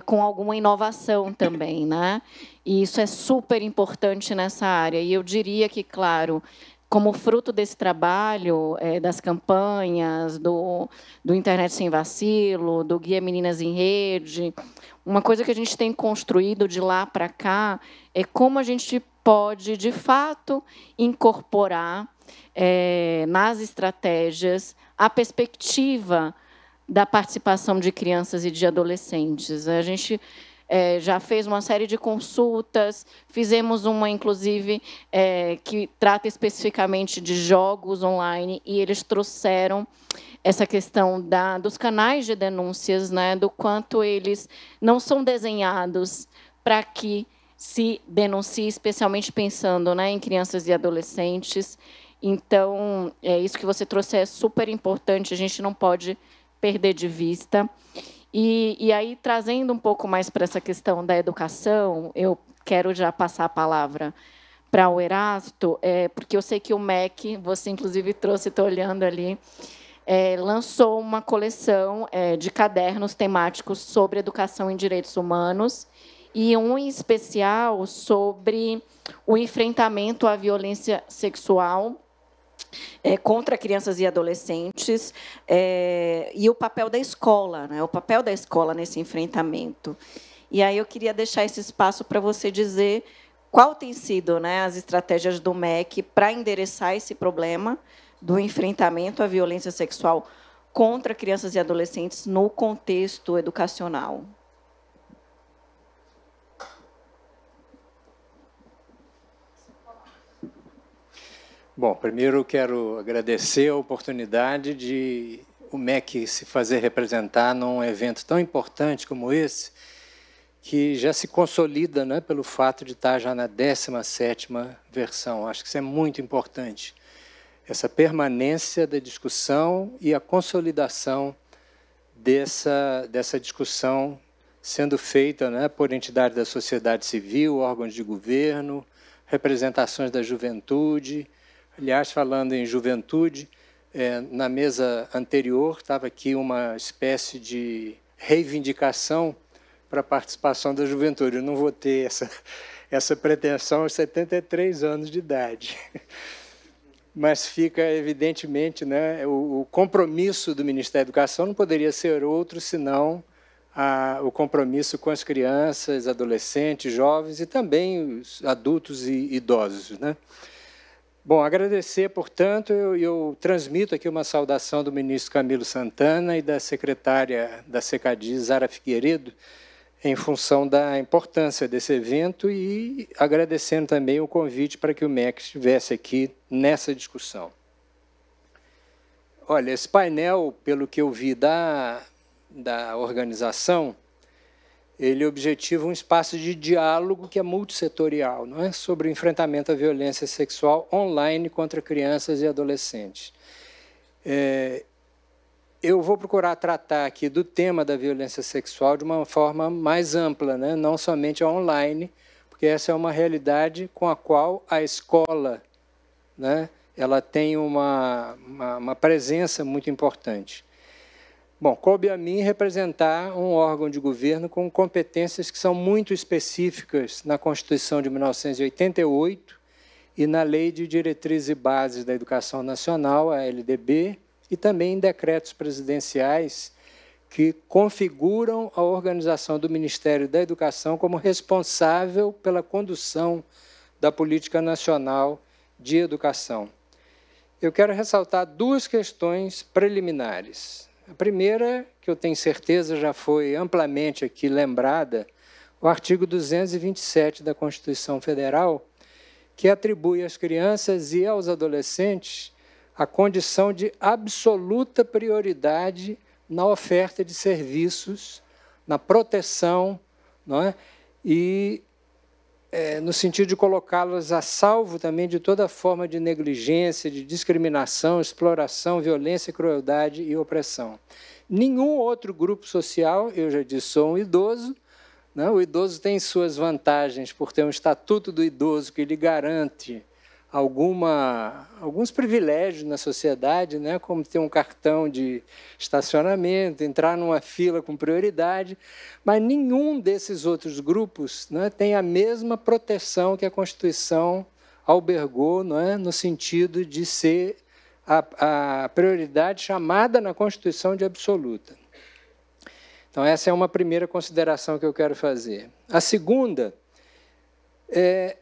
com alguma inovação também, né? E isso é super importante nessa área. E eu diria que, claro, como fruto desse trabalho, das campanhas, do Internet Sem Vacilo, do Guia Meninas em Rede, uma coisa que a gente tem construído de lá para cá é como a gente pode, de fato, incorporar nas estratégias a perspectiva da participação de crianças e de adolescentes. A gente já fez uma série de consultas, fizemos uma, inclusive, que trata especificamente de jogos online, e eles trouxeram essa questão dos canais de denúncias, né, do quanto eles não são desenhados para que se denuncie, especialmente pensando, né, em crianças e adolescentes. Então, isso que você trouxe é super importante, a gente não pode perder de vista. E aí, trazendo um pouco mais para essa questão da educação, eu quero já passar a palavra para o Erasto, porque eu sei que o MEC, você inclusive trouxe, estou olhando ali, lançou uma coleção de cadernos temáticos sobre educação em direitos humanos, e um em especial sobre o enfrentamento à violência sexual contra crianças e adolescentes, e o papel da escola, né? O papel da escola nesse enfrentamento. E aí eu queria deixar esse espaço para você dizer qual tem sido, né, as estratégias do MEC para endereçar esse problema do enfrentamento à violência sexual contra crianças e adolescentes no contexto educacional. Bom, primeiro eu quero agradecer a oportunidade de o MEC se fazer representar num evento tão importante como esse, que já se consolida, né, pelo fato de estar já na 17ª versão. Acho que isso é muito importante. Essa permanência da discussão e a consolidação dessa discussão sendo feita, né, por entidades da sociedade civil, órgãos de governo, representações da juventude. Aliás, falando em juventude, na mesa anterior estava aqui uma espécie de reivindicação para a participação da juventude. Eu não vou ter essa pretensão aos 73 anos de idade. Mas fica, evidentemente, né, o compromisso do Ministério da Educação não poderia ser outro senão o compromisso com as crianças, adolescentes, jovens e também os adultos e idosos, né? Bom, agradecer, portanto, eu transmito aqui uma saudação do ministro Camilo Santana e da secretária da SECADI, Zara Figueiredo, em função da importância desse evento e agradecendo também o convite para que o MEC estivesse aqui nessa discussão. Olha, esse painel, pelo que eu vi da organização, ele objetiva um espaço de diálogo que é multissetorial, não é? Sobre o enfrentamento à violência sexual online contra crianças e adolescentes. Eu vou procurar tratar aqui do tema da violência sexual de uma forma mais ampla, né? Não somente online, porque essa é uma realidade com a qual a escola, né, ela tem uma presença muito importante. Bom, coube a mim representar um órgão de governo com competências que são muito específicas na Constituição de 1988 e na Lei de Diretrizes e Bases da Educação Nacional, a LDB, e também em decretos presidenciais que configuram a organização do Ministério da Educação como responsável pela condução da Política Nacional de Educação. Eu quero ressaltar duas questões preliminares. A primeira, que eu tenho certeza já foi amplamente aqui lembrada, o artigo 227 da Constituição Federal, que atribui às crianças e aos adolescentes a condição de absoluta prioridade na oferta de serviços, na proteção, não é? E no sentido de colocá-las a salvo também de toda forma de negligência, de discriminação, exploração, violência, crueldade e opressão. Nenhum outro grupo social, eu já disse, sou um idoso, né? O idoso tem suas vantagens por ter um estatuto do idoso que lhe garante alguns privilégios na sociedade, né, como ter um cartão de estacionamento, entrar numa fila com prioridade, mas nenhum desses outros grupos, né, tem a mesma proteção que a Constituição albergou, né, no sentido de ser a prioridade chamada na Constituição de absoluta. Então, essa é uma primeira consideração que eu quero fazer. A segunda é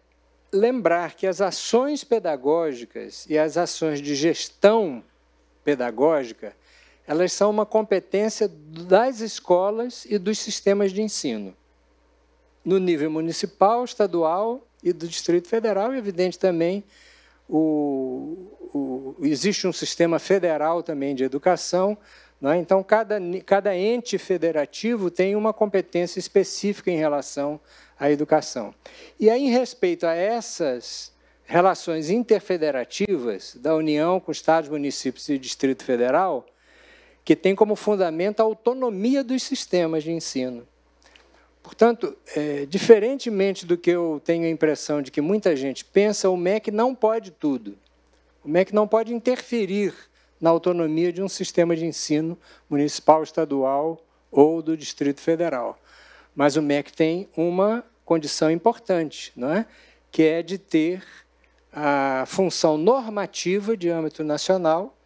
lembrar que as ações pedagógicas e as ações de gestão pedagógica, elas são uma competência das escolas e dos sistemas de ensino. no nível municipal, estadual e do Distrito Federal, e, evidente, também existe um sistema federal também de educação, não é? Então, cada ente federativo tem uma competência específica em relação à educação. E aí, em respeito a essas relações interfederativas da União com Estados, municípios e Distrito Federal, que tem como fundamento a autonomia dos sistemas de ensino. Portanto, diferentemente do que eu tenho a impressão de que muita gente pensa, o MEC não pode tudo. O MEC não pode interferir na autonomia de um sistema de ensino municipal, estadual ou do Distrito Federal. Mas o MEC tem uma condição importante, não é? Que é de ter a função normativa de âmbito nacional.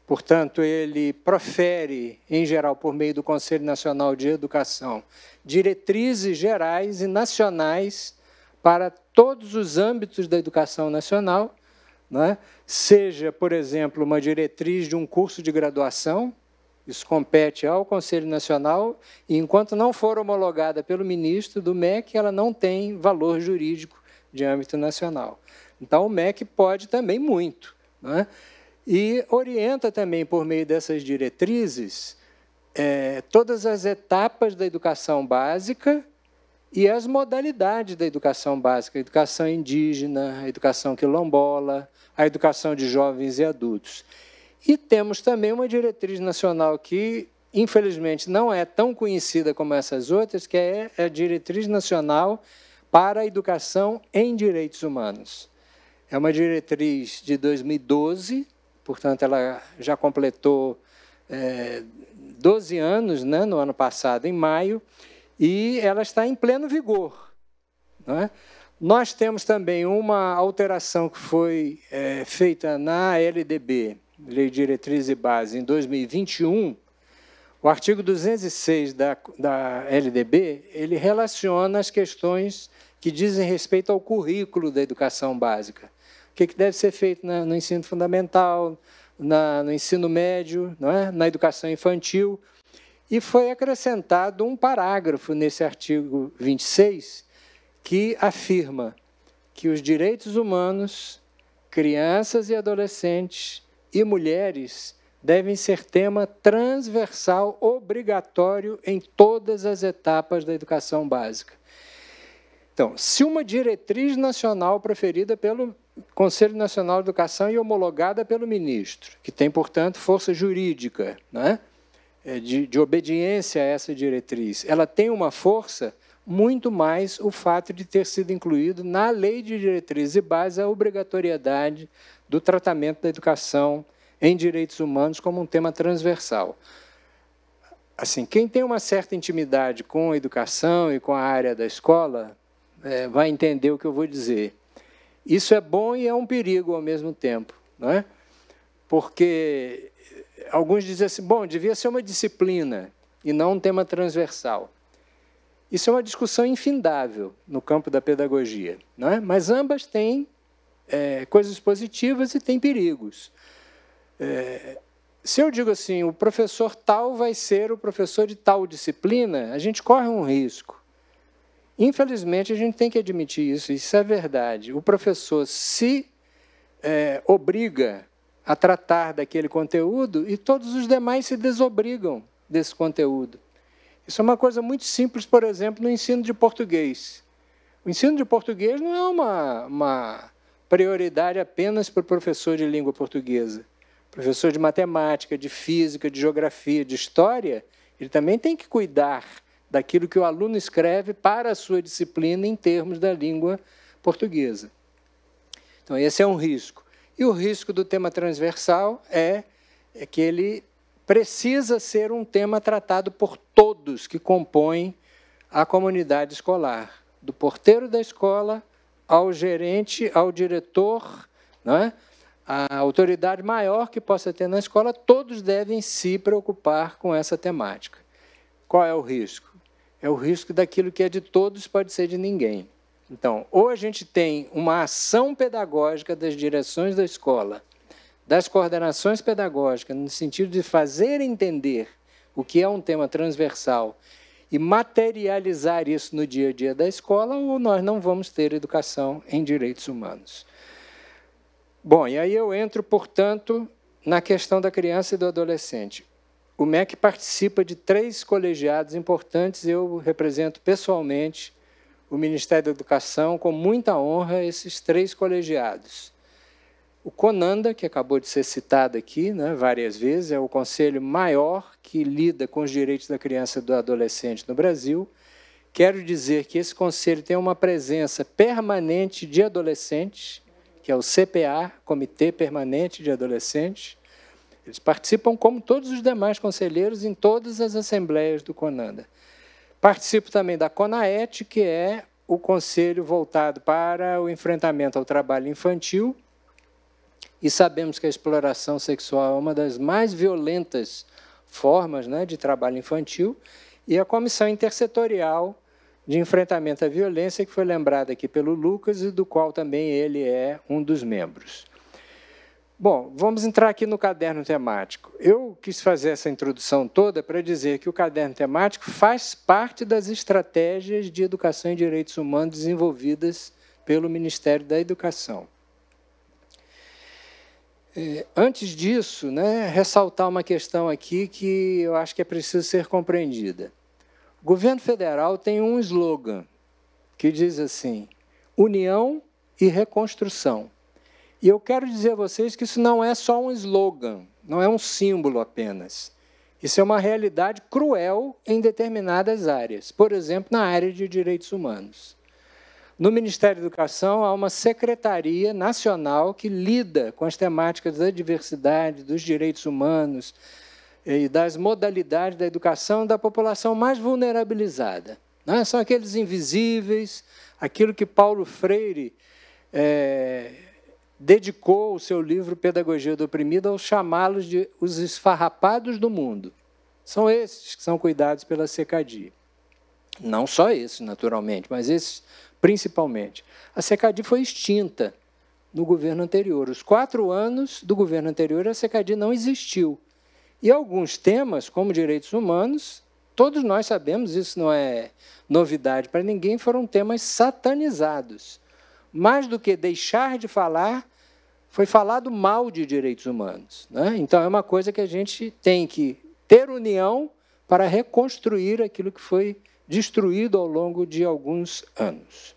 Portanto, ele profere, em geral, por meio do Conselho Nacional de Educação, diretrizes gerais e nacionais para todos os âmbitos da educação nacional, não é? Seja, por exemplo, uma diretriz de um curso de graduação, isso compete ao Conselho Nacional, e enquanto não for homologada pelo ministro do MEC, ela não tem valor jurídico de âmbito nacional. Então, o MEC pode também muito, não é? E orienta também, por meio dessas diretrizes, todas as etapas da educação básica e as modalidades da educação básica, a educação indígena, a educação quilombola, a educação de jovens e adultos. E temos também uma diretriz nacional que, infelizmente, não é tão conhecida como essas outras, que é a Diretriz Nacional para a Educação em Direitos Humanos. É uma diretriz de 2012, portanto, ela já completou 12 anos, né, no ano passado, em maio, e ela está em pleno vigor, não é? Nós temos também uma alteração que foi feita na LDB, Lei de Diretriz e Base, em 2021. O artigo 206 da LDB, ele relaciona as questões que dizem respeito ao currículo da educação básica. O que deve ser feito no ensino fundamental, no ensino médio, não é? Na educação infantil. E foi acrescentado um parágrafo nesse artigo 26, que afirma que os direitos humanos, crianças e adolescentes e mulheres devem ser tema transversal obrigatório em todas as etapas da educação básica. Então, se uma diretriz nacional proferida pelo Conselho Nacional de Educação e homologada pelo ministro, que tem, portanto, força jurídica, né, de obediência a essa diretriz, ela tem uma força, muito mais o fato de ter sido incluído na Lei de Diretriz e Base a obrigatoriedade do tratamento da educação em direitos humanos como um tema transversal. Assim, quem tem uma certa intimidade com a educação e com a área da escola vai entender o que eu vou dizer. Isso é bom e é um perigo ao mesmo tempo, não é? Porque alguns dizem assim, bom, devia ser uma disciplina e não um tema transversal. Isso é uma discussão infindável no campo da pedagogia, não é? Mas ambas têm coisas positivas e têm perigos. Se eu digo assim, o professor tal vai ser o professor de tal disciplina, a gente corre um risco. Infelizmente, a gente tem que admitir isso é verdade. O professor se obriga a tratar daquele conteúdo e todos os demais se desobrigam desse conteúdo. Isso é uma coisa muito simples, por exemplo, no ensino de português. O ensino de português não é uma prioridade apenas para o professor de língua portuguesa. O professor de matemática, de física, de geografia, de história, ele também tem que cuidar daquilo que o aluno escreve para a sua disciplina em termos da língua portuguesa. Então, esse é um risco. E o risco do tema transversal é que ele precisa ser um tema tratado por todos que compõem a comunidade escolar, do porteiro da escola ao gerente, ao diretor, não é? A autoridade maior que possa ter na escola, todos devem se preocupar com essa temática. Qual é o risco? É o risco daquilo que é de todos pode ser de ninguém. Então, ou a gente tem uma ação pedagógica das direções da escola, das coordenações pedagógicas, no sentido de fazer entender o que é um tema transversal e materializar isso no dia a dia da escola, ou nós não vamos ter educação em direitos humanos. Bom, e aí eu entro, portanto, na questão da criança e do adolescente. O MEC participa de 3 colegiados importantes, eu represento pessoalmente o Ministério da Educação, com muita honra, esses 3 colegiados. O CONANDA, que acabou de ser citado aqui, né, várias vezes, é o conselho maior que lida com os direitos da criança e do adolescente no Brasil. Quero dizer que esse conselho tem uma presença permanente de adolescentes, que é o CPA, Comitê Permanente de Adolescentes. Eles participam, como todos os demais conselheiros, em todas as assembleias do CONANDA. Participo também da CONAET, que é o conselho voltado para o enfrentamento ao trabalho infantil, e sabemos que a exploração sexual é uma das mais violentas formas, né, de trabalho infantil, e a Comissão Intersetorial de Enfrentamento à Violência, que foi lembrada aqui pelo Lucas, e do qual também ele é um dos membros. Bom, vamos entrar aqui no caderno temático. Eu quis fazer essa introdução toda para dizer que o caderno temático faz parte das estratégias de educação e direitos humanos desenvolvidas pelo Ministério da Educação. Antes disso, né, ressaltar uma questão aqui que eu acho que é preciso ser compreendida. O governo federal tem um slogan que diz assim: união e reconstrução. E eu quero dizer a vocês que isso não é só um slogan, não é um símbolo apenas. Isso é uma realidade cruel em determinadas áreas, por exemplo, na área de direitos humanos. No Ministério da Educação, há uma secretaria nacional que lida com as temáticas da diversidade, dos direitos humanos e das modalidades da educação da população mais vulnerabilizada. Né? São aqueles invisíveis, aquilo que Paulo Freire dedicou o seu livro Pedagogia do Oprimido ao chamá-los de os esfarrapados do mundo. São esses que são cuidados pela SECADI. Não só esses, naturalmente, mas esses principalmente. A SECADI foi extinta no governo anterior. Os 4 anos do governo anterior, a SECADI não existiu. E alguns temas, como direitos humanos, todos nós sabemos, isso não é novidade para ninguém, foram temas satanizados. Mais do que deixar de falar, foi falado mal de direitos humanos. Né? Então, é uma coisa que a gente tem que ter união para reconstruir aquilo que foi destruído ao longo de alguns anos.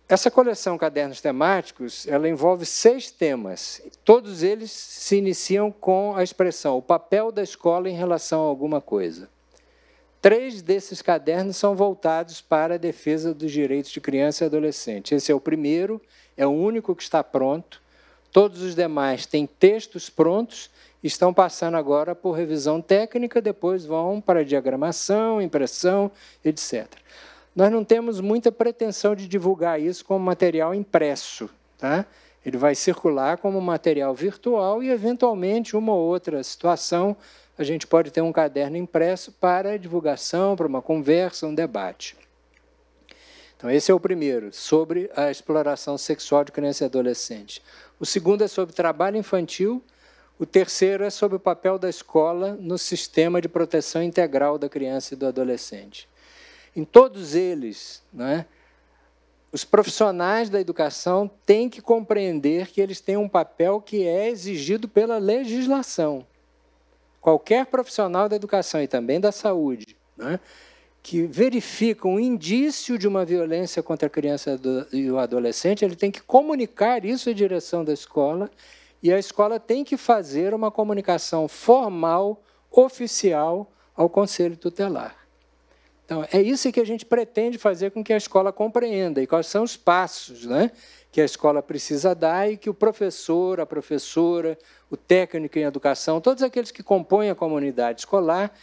Essa coleção Cadernos Temáticos, ela envolve 6 temas. Todos eles se iniciam com a expressão, o papel da escola em relação a alguma coisa. 3 desses cadernos são voltados para a defesa dos direitos de criança e adolescente. Esse é o primeiro, é o único que está pronto. Todos os demais têm textos prontos, estão passando agora por revisão técnica, depois vão para diagramação, impressão, etc. Nós não temos muita pretensão de divulgar isso como material impresso. Tá? Ele vai circular como material virtual e, eventualmente, uma ou outra situação, a gente pode ter um caderno impresso para divulgação, para uma conversa, um debate. Então, esse é o primeiro, sobre a exploração sexual de criança e adolescente. O segundo é sobre trabalho infantil. O terceiro é sobre o papel da escola no sistema de proteção integral da criança e do adolescente. Em todos eles, né, os profissionais da educação têm que compreender que eles têm um papel que é exigido pela legislação. Qualquer profissional da educação e também da saúde, né, que verifica um indício de uma violência contra a criança e o adolescente, ele tem que comunicar isso à direção da escola e a escola tem que fazer uma comunicação formal, oficial, ao Conselho Tutelar. Então, é isso que a gente pretende fazer com que a escola compreenda e quais são os passos, né, que a escola precisa dar e que o professor, a professora, o técnico em educação, todos aqueles que compõem a comunidade escolar,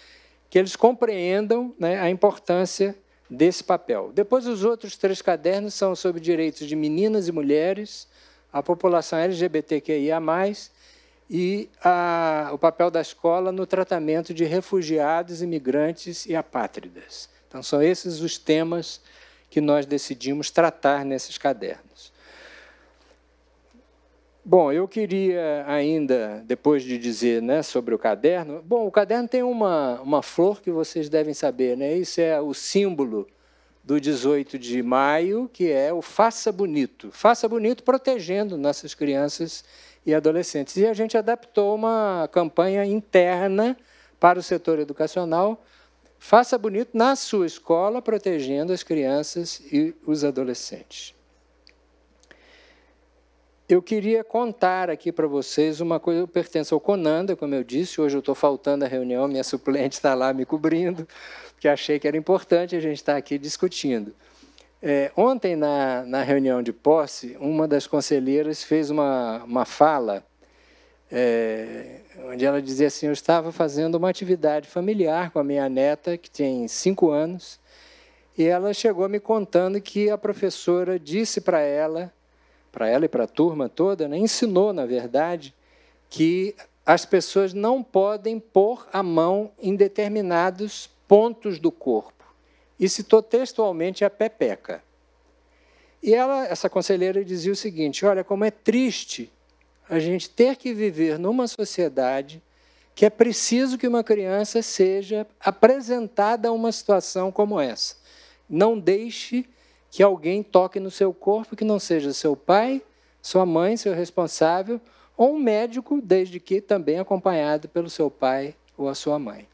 que eles compreendam, né, a importância desse papel. Depois, os outros 3 cadernos são sobre direitos de meninas e mulheres, a população LGBTQIA+, e o papel da escola no tratamento de refugiados, imigrantes e apátridas. Então, são esses os temas que nós decidimos tratar nesses cadernos. Bom, eu queria ainda, depois de dizer, né, sobre o caderno... Bom, o caderno tem uma flor que vocês devem saber, né? Isso é o símbolo do 18 de maio, que é o Faça Bonito. Faça Bonito protegendo nossas crianças e adolescentes. E a gente adaptou uma campanha interna para o setor educacional. Faça bonito na sua escola, protegendo as crianças e os adolescentes. Eu queria contar aqui para vocês uma coisa. Eu pertenço ao CONANDA, como eu disse. Hoje eu estou faltando à reunião, minha suplente está lá me cobrindo, porque achei que era importante a gente estar aqui discutindo. Ontem, na reunião de posse, uma das conselheiras fez uma fala, onde ela dizia assim: eu estava fazendo uma atividade familiar com a minha neta, que tem 5 anos, e ela chegou me contando que a professora disse para ela e para a turma toda, né, ensinou, na verdade, que as pessoas não podem pôr a mão em determinados pontos do corpo. E citou textualmente a pepeca. E essa conselheira dizia o seguinte: olha, como é triste a gente ter que viver numa sociedade que é preciso que uma criança seja apresentada a uma situação como essa. Não deixe que alguém toque no seu corpo que não seja seu pai, sua mãe, seu responsável, ou um médico, desde que também acompanhado pelo seu pai ou a sua mãe.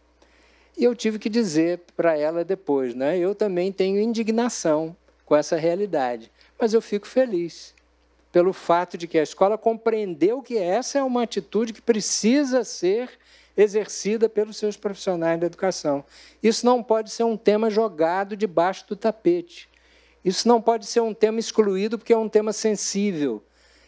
E eu tive que dizer para ela depois, né, eu também tenho indignação com essa realidade, mas eu fico feliz pelo fato de que a escola compreendeu que essa é uma atitude que precisa ser exercida pelos seus profissionais da educação. Isso não pode ser um tema jogado debaixo do tapete. Isso não pode ser um tema excluído, porque é um tema sensível.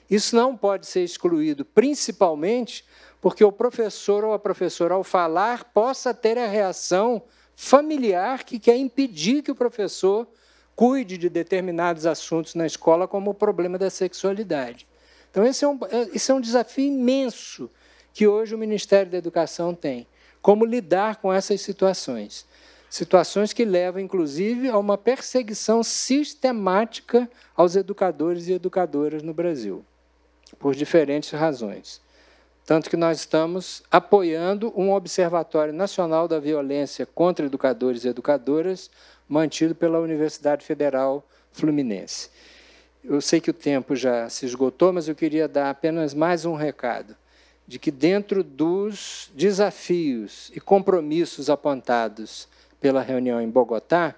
Isso não pode ser excluído, principalmente porque o professor ou a professora, ao falar, possa ter a reação familiar que quer impedir que o professor cuide de determinados assuntos na escola, como o problema da sexualidade. Então, esse é um desafio imenso que hoje o Ministério da Educação tem. Como lidar com essas situações. Situações que levam, inclusive, a uma perseguição sistemática aos educadores e educadoras no Brasil, por diferentes razões. Tanto que nós estamos apoiando um Observatório Nacional da Violência contra Educadores e Educadoras, mantido pela Universidade Federal Fluminense. Eu sei que o tempo já se esgotou, mas eu queria dar apenas mais um recado, de que dentro dos desafios e compromissos apontados pela reunião em Bogotá,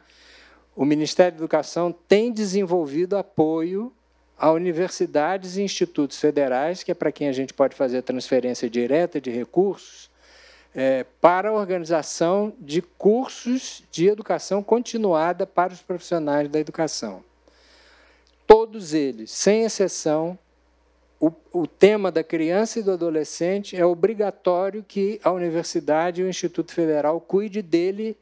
o Ministério da Educação tem desenvolvido apoio a universidades e institutos federais, que é para quem a gente pode fazer transferência direta de recursos, para a organização de cursos de educação continuada para os profissionais da educação. Todos eles, sem exceção, o tema da criança e do adolescente é obrigatório que a universidade e o Instituto Federal cuide dele,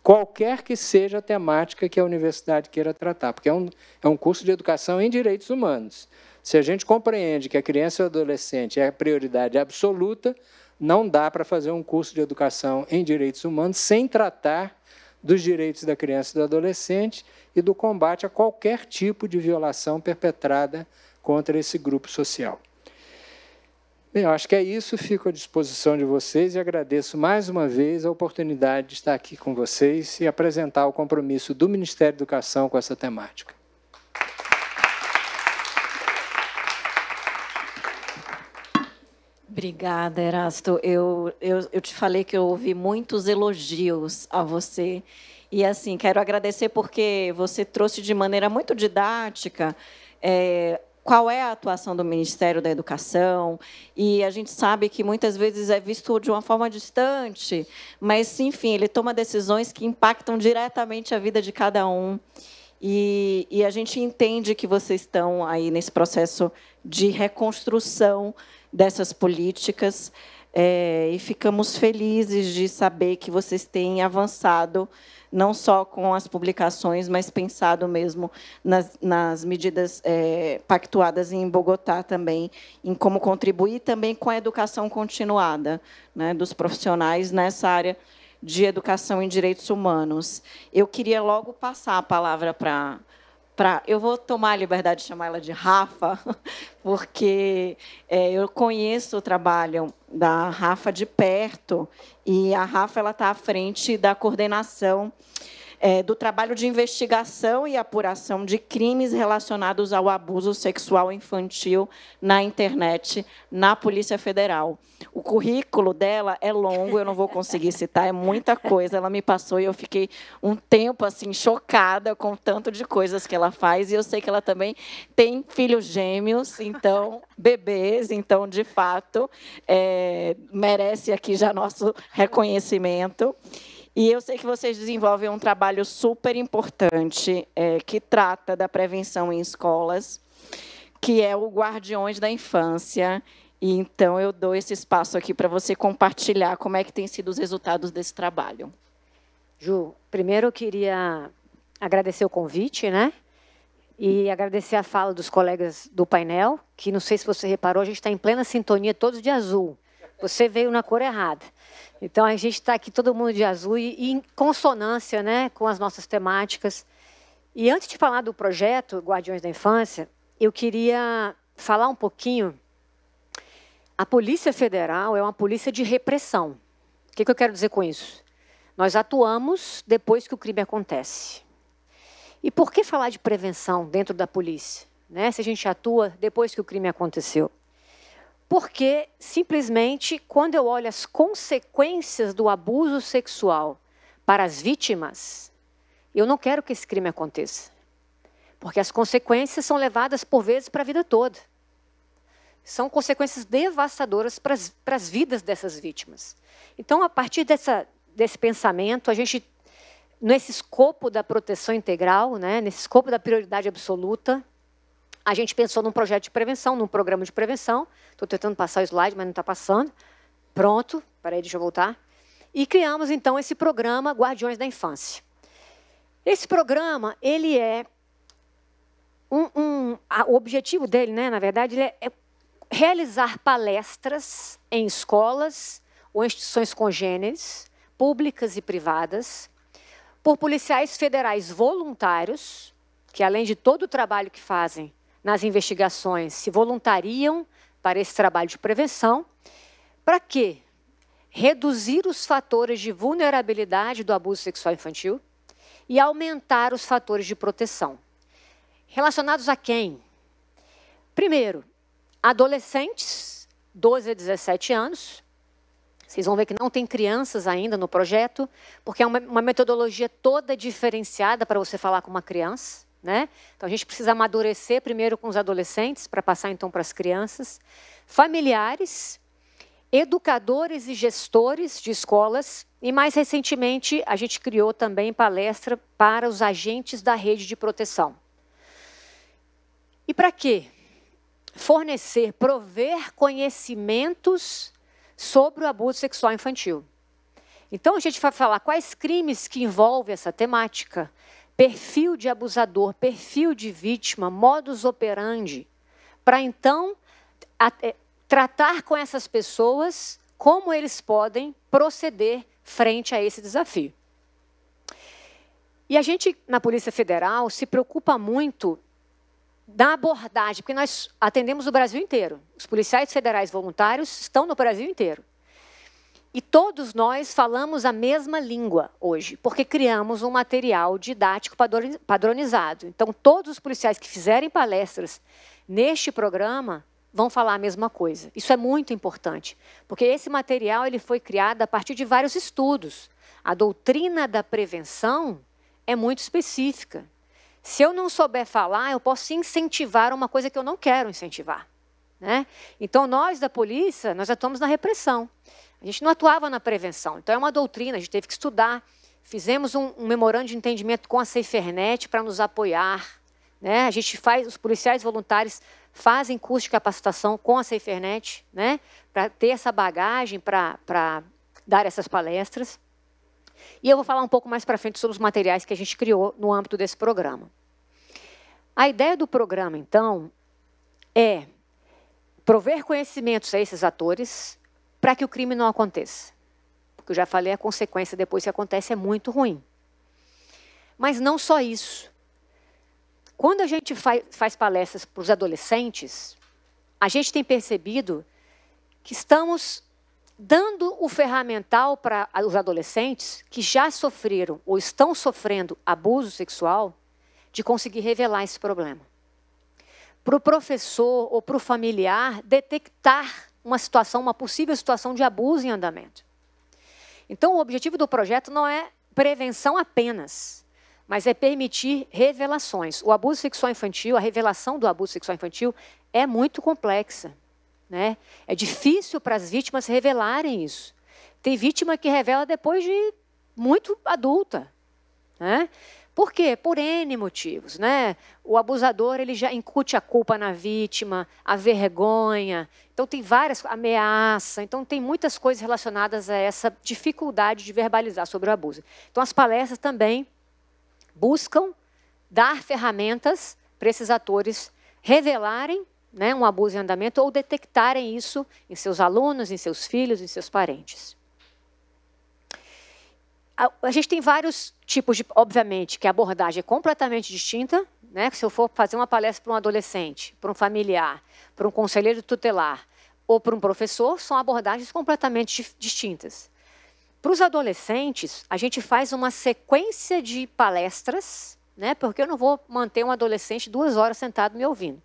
qualquer que seja a temática que a universidade queira tratar, porque é um curso de educação em direitos humanos. Se a gente compreende que a criança e o adolescente é a prioridade absoluta, não dá para fazer um curso de educação em direitos humanos sem tratar dos direitos da criança e do adolescente e do combate a qualquer tipo de violação perpetrada contra esse grupo social. Bem, eu acho que é isso, fico à disposição de vocês e agradeço mais uma vez a oportunidade de estar aqui com vocês e apresentar o compromisso do Ministério da Educação com essa temática. Obrigada, Erasto. Eu te falei que eu ouvi muitos elogios a você. E, assim, quero agradecer porque você trouxe de maneira muito didática qual é a atuação do Ministério da Educação, e a gente sabe que muitas vezes é visto de uma forma distante, mas, enfim, ele toma decisões que impactam diretamente a vida de cada um. E a gente entende que vocês estão aí nesse processo de reconstrução dessas políticas, e ficamos felizes de saber que vocês têm avançado, não só com as publicações, mas pensado mesmo nas medidas pactuadas em Bogotá também, em como contribuir também com a educação continuada, né, dos profissionais nessa área de educação em direitos humanos. Eu queria logo passar a palavra para Eu vou tomar a liberdade de chamar ela de Rafa, porque eu conheço o trabalho da Rafa de perto, e a Rafa está à frente da coordenação do trabalho de investigação e apuração de crimes relacionados ao abuso sexual infantil na internet, na Polícia Federal. O currículo dela é longo, eu não vou conseguir citar, é muita coisa. Ela me passou e eu fiquei um tempo assim chocada com o tanto de coisas que ela faz. E eu sei que ela também tem filhos gêmeos, então, bebês, então, de fato, merece aqui já nosso reconhecimento. E eu sei que vocês desenvolvem um trabalho super importante, que trata da prevenção em escolas, que é o Guardiões da Infância. E, então, eu dou esse espaço aqui para você compartilhar como é que têm sido os resultados desse trabalho. Ju, primeiro eu queria agradecer o convite, né? E agradecer a fala dos colegas do painel, que, não sei se você reparou, a gente está em plena sintonia, todos de azul. Você veio na cor errada. Então, a gente está aqui todo mundo de azul e em consonância, né, com as nossas temáticas. E antes de falar do projeto Guardiões da Infância, eu queria falar um pouquinho. A Polícia Federal é uma polícia de repressão. O que eu quero dizer com isso? Nós atuamos depois que o crime acontece. E por que falar de prevenção dentro da polícia, né, se a gente atua depois que o crime aconteceu? Porque, simplesmente, quando eu olho as consequências do abuso sexual para as vítimas, eu não quero que esse crime aconteça. Porque as consequências são levadas, por vezes, para a vida toda. São consequências devastadoras para as vidas dessas vítimas. Então, a partir desse pensamento, a gente, nesse escopo da proteção integral, né, nesse escopo da prioridade absoluta, a gente pensou num projeto de prevenção, num programa de prevenção. Estou tentando passar o slide, mas não está passando. Pronto, peraí, deixa eu voltar. E criamos, então, esse programa Guardiões da Infância. Esse programa, ele é... o objetivo dele, né, na verdade, ele é realizar palestras em escolas ou instituições congêneres, públicas e privadas, por policiais federais voluntários, que, além de todo o trabalho que fazem nas investigações, se voluntariam para esse trabalho de prevenção. Para quê? Reduzir os fatores de vulnerabilidade do abuso sexual infantil e aumentar os fatores de proteção. Relacionados a quem? Primeiro, adolescentes, 12 a 17 anos. Vocês vão ver que não tem crianças ainda no projeto, porque é uma metodologia toda diferenciada para você falar com uma criança. Né? Então, a gente precisa amadurecer primeiro com os adolescentes, para passar, então, para as crianças. Familiares, educadores e gestores de escolas. E, mais recentemente, a gente criou também palestra para os agentes da rede de proteção. E para quê? Prover conhecimentos sobre o abuso sexual infantil. Então, a gente vai falar quais crimes que envolvem essa temática, perfil de abusador, perfil de vítima, modus operandi, para, então, tratar com essas pessoas como eles podem proceder frente a esse desafio. E a gente, na Polícia Federal, se preocupa muito da abordagem, porque nós atendemos o Brasil inteiro. Os policiais federais voluntários estão no Brasil inteiro. E todos nós falamos a mesma língua hoje, porque criamos um material didático padronizado. Então, todos os policiais que fizerem palestras neste programa vão falar a mesma coisa. Isso é muito importante, porque esse material ele foi criado a partir de vários estudos. A doutrina da prevenção é muito específica. Se eu não souber falar, eu posso incentivar uma coisa que eu não quero incentivar, né? Então, nós da polícia, nós atuamos na repressão. A gente não atuava na prevenção. Então, é uma doutrina, a gente teve que estudar. Fizemos um memorando de entendimento com a SaferNet para nos apoiar, né? Os policiais voluntários fazem curso de capacitação com a SaferNet, né? Para ter essa bagagem, para dar essas palestras. E eu vou falar um pouco mais para frente sobre os materiais que a gente criou no âmbito desse programa. A ideia do programa, então, é prover conhecimentos a esses atores para que o crime não aconteça. Porque eu já falei, a consequência depois que acontece é muito ruim. Mas não só isso. Quando a gente faz palestras para os adolescentes, a gente tem percebido que estamos dando o ferramental para os adolescentes que já sofreram ou estão sofrendo abuso sexual de conseguir revelar esse problema. Para o professor ou para o familiar detectar uma situação, uma possível situação de abuso em andamento. Então, o objetivo do projeto não é prevenção apenas, mas é permitir revelações. O abuso sexual infantil, a revelação do abuso sexual infantil é muito complexa, né? É difícil para as vítimas revelarem isso. Tem vítima que revela depois de muito adulta, né? Por quê? Por N motivos, né? O abusador, ele já incute a culpa na vítima, a vergonha. Então, tem várias ameaças. Então, tem muitas coisas relacionadas a essa dificuldade de verbalizar sobre o abuso. Então, as palestras também buscam dar ferramentas para esses atores revelarem, né, um abuso em andamento ou detectarem isso em seus alunos, em seus filhos, em seus parentes. A gente tem vários tipos de, obviamente, que a abordagem é completamente distinta, né? Se eu for fazer uma palestra para um adolescente, para um familiar, para um conselheiro tutelar ou para um professor, são abordagens completamente distintas. Para os adolescentes, a gente faz uma sequência de palestras, né? Porque eu não vou manter um adolescente 2 horas sentado me ouvindo.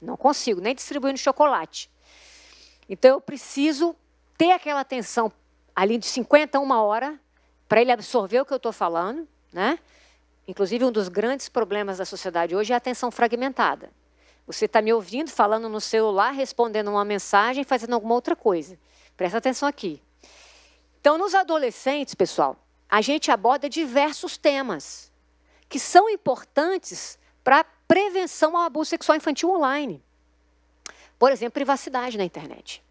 Não consigo, nem distribuindo chocolate. Então, eu preciso ter aquela atenção ali de 50 a 1 hora, para ele absorver o que eu estou falando, né? Inclusive, um dos grandes problemas da sociedade hoje é a atenção fragmentada. Você está me ouvindo, falando no celular, respondendo uma mensagem, fazendo alguma outra coisa. Presta atenção aqui. Então, nos adolescentes, pessoal, a gente aborda diversos temas que são importantes para a prevenção ao abuso sexual infantil online. Por exemplo, privacidade na internet.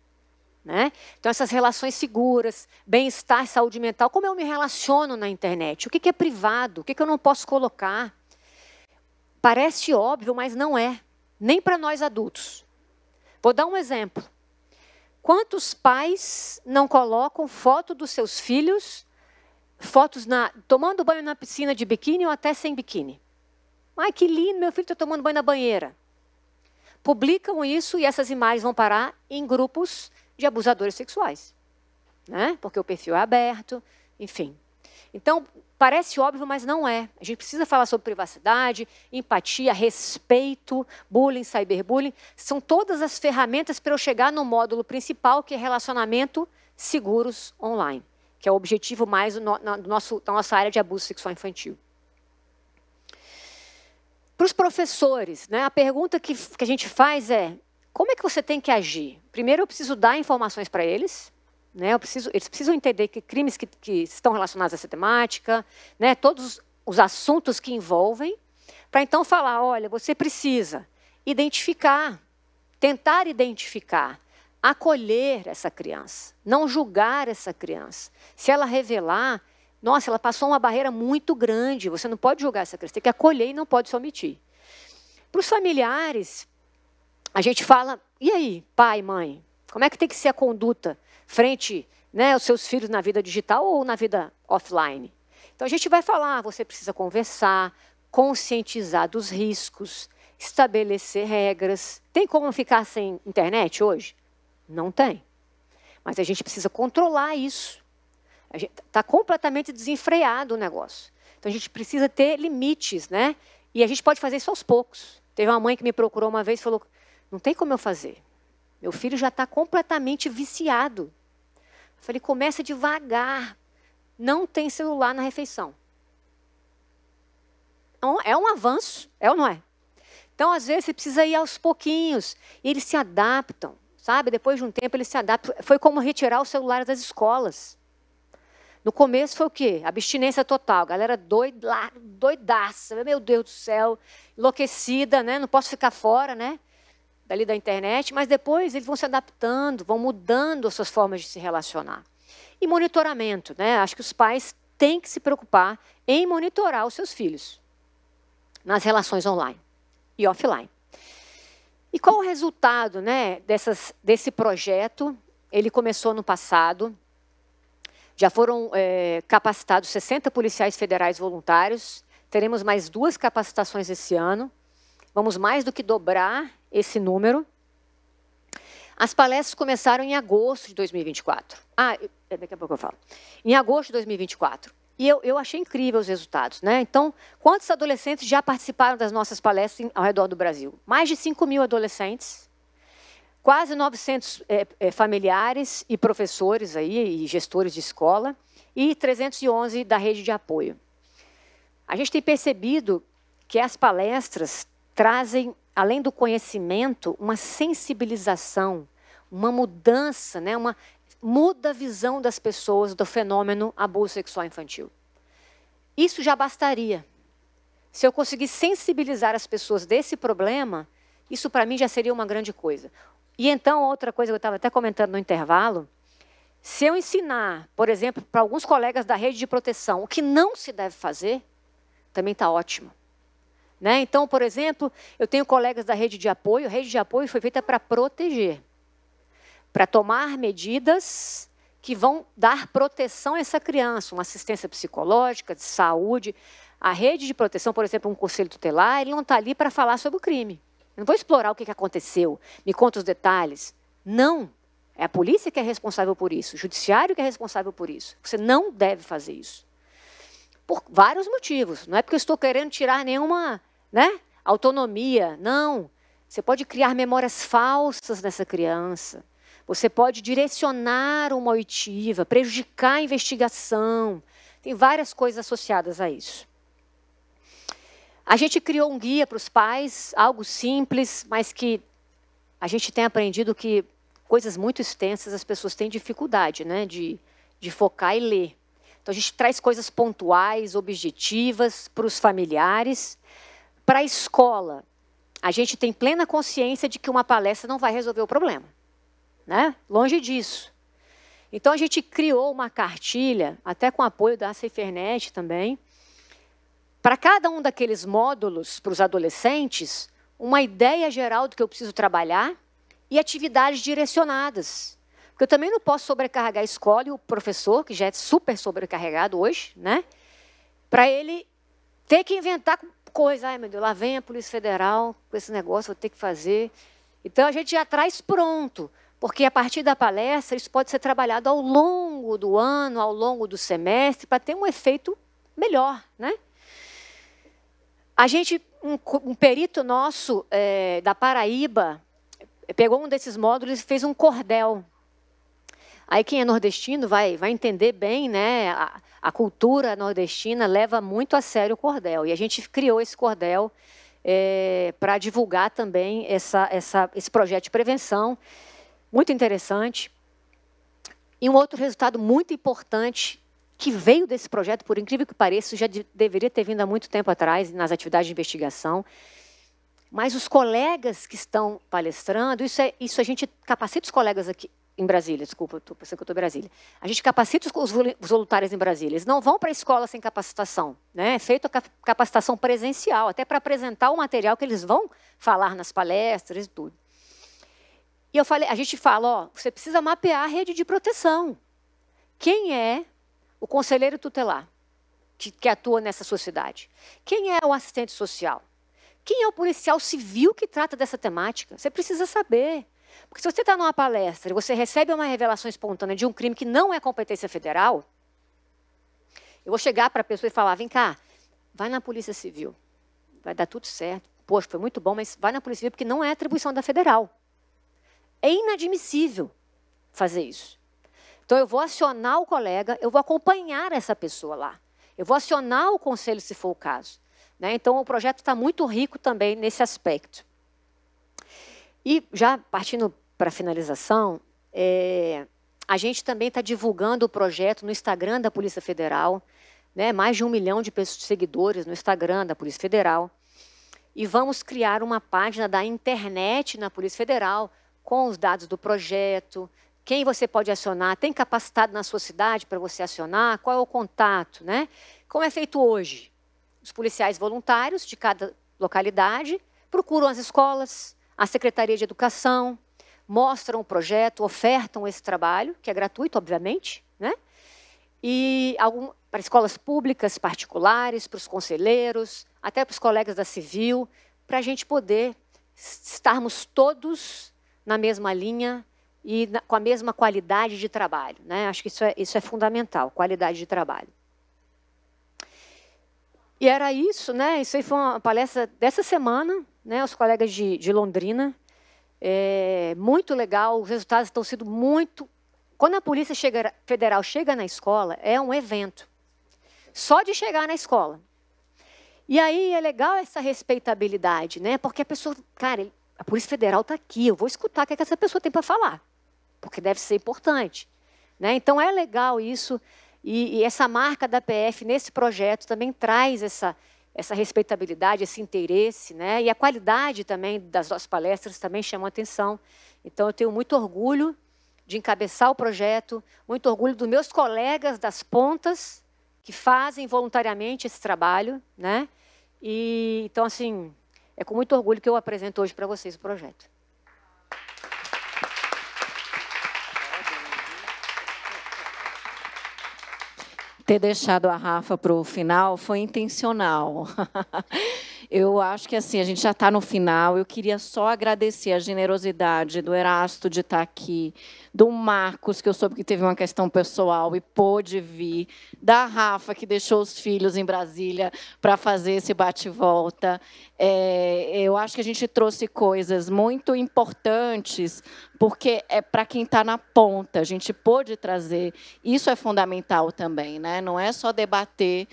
Né? Então, essas relações seguras, bem-estar, saúde mental, como eu me relaciono na internet? O que é privado? O que eu não posso colocar? Parece óbvio, mas não é. Nem para nós adultos. Vou dar um exemplo. Quantos pais não colocam foto dos seus filhos, fotos tomando banho na piscina de biquíni ou até sem biquíni? Ai, que lindo, meu filho está tomando banho na banheira. Publicam isso e essas imagens vão parar em grupos de abusadores sexuais, né? Porque o perfil é aberto, enfim. Então, parece óbvio, mas não é. A gente precisa falar sobre privacidade, empatia, respeito, bullying, cyberbullying. São todas as ferramentas para eu chegar no módulo principal, que é relacionamento seguros online, que é o objetivo mais da nossa área de abuso sexual infantil. Para os professores, né, a pergunta que a gente faz é: como é que você tem que agir? Primeiro, eu preciso dar informações para eles. Né? Eles precisam entender que crimes que estão relacionados a essa temática, né? Todos os assuntos que envolvem, para então falar, olha, você precisa identificar, tentar identificar, acolher essa criança, não julgar essa criança. Se ela revelar, nossa, ela passou uma barreira muito grande, você não pode julgar essa criança, tem que acolher e não pode se omitir. Para os familiares, a gente fala, e aí, pai, mãe, como é que tem que ser a conduta frente, né, aos seus filhos na vida digital ou na vida offline? Então, a gente vai falar, você precisa conversar, conscientizar dos riscos, estabelecer regras. Tem como ficar sem internet hoje? Não tem. Mas a gente precisa controlar isso. Está completamente desenfreado o negócio. Então, a gente precisa ter limites, né? E a gente pode fazer isso aos poucos. Teve uma mãe que me procurou uma vez e falou, não tem como eu fazer. Meu filho já está completamente viciado. Eu falei, começa devagar. Não tem celular na refeição. Então, é um avanço, é ou não é? Então, às vezes, você precisa ir aos pouquinhos. E eles se adaptam, sabe? Depois de um tempo, eles se adaptam. Foi como retirar os celulares das escolas. No começo foi o quê? Abstinência total. A galera doidaça. Meu Deus do céu. Enlouquecida, né? Não posso ficar fora, né? Dali da internet, mas depois eles vão se adaptando, vão mudando as suas formas de se relacionar. E monitoramento, né? Acho que os pais têm que se preocupar em monitorar os seus filhos nas relações online e offline. E qual o resultado, né, desse projeto? Ele começou no passado, já foram capacitados 60 policiais federais voluntários, Teremos mais 2 capacitações esse ano. Vamos mais do que dobrar esse número. As palestras começaram em agosto de 2024. Daqui a pouco eu falo. Em agosto de 2024. E eu achei incrível os resultados, né? Então, quantos adolescentes já participaram das nossas palestras ao redor do Brasil? Mais de 5.000 adolescentes, quase 900 familiares e professores aí, e gestores de escola, e 311 da rede de apoio. A gente tem percebido que as palestras trazem, além do conhecimento, uma sensibilização, uma mudança, né? Muda a visão das pessoas do fenômeno abuso sexual infantil. Isso já bastaria. Se eu conseguir sensibilizar as pessoas desse problema, isso para mim já seria uma grande coisa. E então, outra coisa que eu estava até comentando no intervalo, se eu ensinar, por exemplo, para alguns colegas da rede de proteção o que não se deve fazer, também está ótimo. Né? Então, por exemplo, eu tenho colegas da rede de apoio. A rede de apoio foi feita para proteger, para tomar medidas que vão dar proteção a essa criança, uma assistência psicológica, de saúde. A rede de proteção, por exemplo, um conselho tutelar, ele não está ali para falar sobre o crime. Eu não vou explorar o que aconteceu, me conta os detalhes. Não. É a polícia que é responsável por isso, o judiciário que é responsável por isso. Você não deve fazer isso. Por vários motivos. Não é porque eu estou querendo tirar nenhuma, né, autonomia. Não. Você pode criar memórias falsas nessa criança. Você pode direcionar uma oitiva, prejudicar a investigação. Tem várias coisas associadas a isso. A gente criou um guia para os pais, algo simples, mas que a gente tem aprendido que coisas muito extensas as pessoas têm dificuldade, né, de focar e ler. Então, a gente traz coisas pontuais, objetivas para os familiares. Para a escola, a gente tem plena consciência de que uma palestra não vai resolver o problema. Né? Longe disso. Então, a gente criou uma cartilha, até com apoio da Safernet também, para cada um daqueles módulos, para os adolescentes, uma ideia geral do que eu preciso trabalhar e atividades direcionadas. Porque eu também não posso sobrecarregar a escola e o professor, que já é super sobrecarregado hoje, né? Para ele ter que inventar coisa. Ai, meu Deus, lá vem a Polícia Federal com esse negócio, vou ter que fazer. Então, a gente já traz pronto. Porque, a partir da palestra, isso pode ser trabalhado ao longo do ano, ao longo do semestre, para ter um efeito melhor. Né? A gente, um perito nosso, da Paraíba, pegou um desses módulos e fez um cordel. Aí, quem é nordestino vai entender bem, né? A cultura nordestina leva muito a sério o cordel. E a gente criou esse cordel para divulgar também esse projeto de prevenção. Muito interessante. E um outro resultado muito importante que veio desse projeto, por incrível que pareça, já deveria ter vindo há muito tempo atrás, nas atividades de investigação, mas os colegas que estão palestrando, isso a gente capacita os colegas aqui em Brasília, desculpa, estou pensando que eu estou em Brasília. A gente capacita os voluntários em Brasília. Eles não vão para a escola sem capacitação. Né? É feita a capacitação presencial, até para apresentar o material que eles vão falar nas palestras e tudo. E a gente fala, ó, você precisa mapear a rede de proteção. Quem é o conselheiro tutelar que atua nessa sociedade? Quem é o assistente social? Quem é o policial civil que trata dessa temática? Você precisa saber. Porque se você está numa palestra e você recebe uma revelação espontânea de um crime que não é competência federal, eu vou chegar para a pessoa e falar, vem cá, vai na Polícia Civil. Vai dar tudo certo. Poxa, foi muito bom, mas vai na Polícia Civil porque não é atribuição da federal. É inadmissível fazer isso. Então, eu vou acionar o colega, eu vou acompanhar essa pessoa lá. Eu vou acionar o conselho, se for o caso. Né? Então, o projeto está muito rico também nesse aspecto. E, já partindo para a finalização, a gente também está divulgando o projeto no Instagram da Polícia Federal, né? Mais de 1 milhão de seguidores no Instagram da Polícia Federal. E vamos criar uma página da internet na Polícia Federal, com os dados do projeto, quem você pode acionar, tem capacitado na sua cidade para você acionar, qual é o contato, né? Como é feito hoje? Os policiais voluntários de cada localidade procuram as escolas, a Secretaria de Educação, mostram o projeto, ofertam esse trabalho, que é gratuito, obviamente, né? e para escolas públicas, particulares, para os conselheiros, até para os colegas da Civil, para a gente poder estarmos todos na mesma linha e com a mesma qualidade de trabalho, né? Acho que isso é fundamental, qualidade de trabalho. E era isso, né? Isso aí foi uma palestra dessa semana, né? Os colegas de Londrina. Muito legal, os resultados estão sendo muito... Quando a Polícia Federal chega na escola, é um evento. Só de chegar na escola. E aí é legal essa respeitabilidade, né? Porque a pessoa... Cara, a Polícia Federal está aqui, eu vou escutar o que essa pessoa tem para falar. Porque deve ser importante, né? Então, é legal isso. E essa marca da PF nesse projeto também traz essa respeitabilidade, esse interesse, né? E a qualidade também das nossas palestras também chama atenção. Então, eu tenho muito orgulho de encabeçar o projeto, muito orgulho dos meus colegas das pontas que fazem voluntariamente esse trabalho, né? E, então, assim, é com muito orgulho que eu apresento hoje para vocês o projeto. Ter deixado a Rafa para o final foi intencional. Eu acho que assim, a gente já está no final. Eu queria só agradecer a generosidade do Erasto de estar aqui, do Marcos, que eu soube que teve uma questão pessoal e pôde vir, da Rafa, que deixou os filhos em Brasília para fazer esse bate-volta. Eu acho que a gente trouxe coisas muito importantes, porque é para quem está na ponta, a gente pôde trazer. Isso é fundamental também, né? Não é só debater,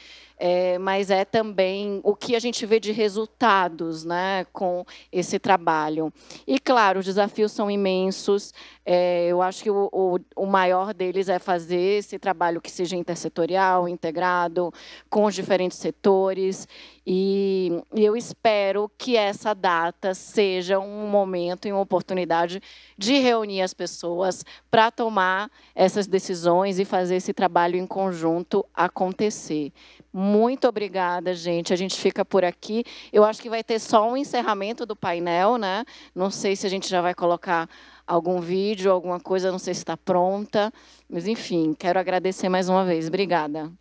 mas é também o que a gente vê de resultados, né, com esse trabalho. E, claro, os desafios são imensos. Eu acho que o maior deles é fazer esse trabalho que seja intersetorial, integrado, com os diferentes setores. E eu espero que essa data seja um momento e uma oportunidade de reunir as pessoas para tomar essas decisões e fazer esse trabalho em conjunto acontecer. Muito obrigada, gente. A gente fica por aqui. Eu acho que vai ter só um encerramento do painel, né? Não sei se a gente já vai colocar algum vídeo, alguma coisa, não sei se está pronta. Mas, enfim, quero agradecer mais uma vez. Obrigada.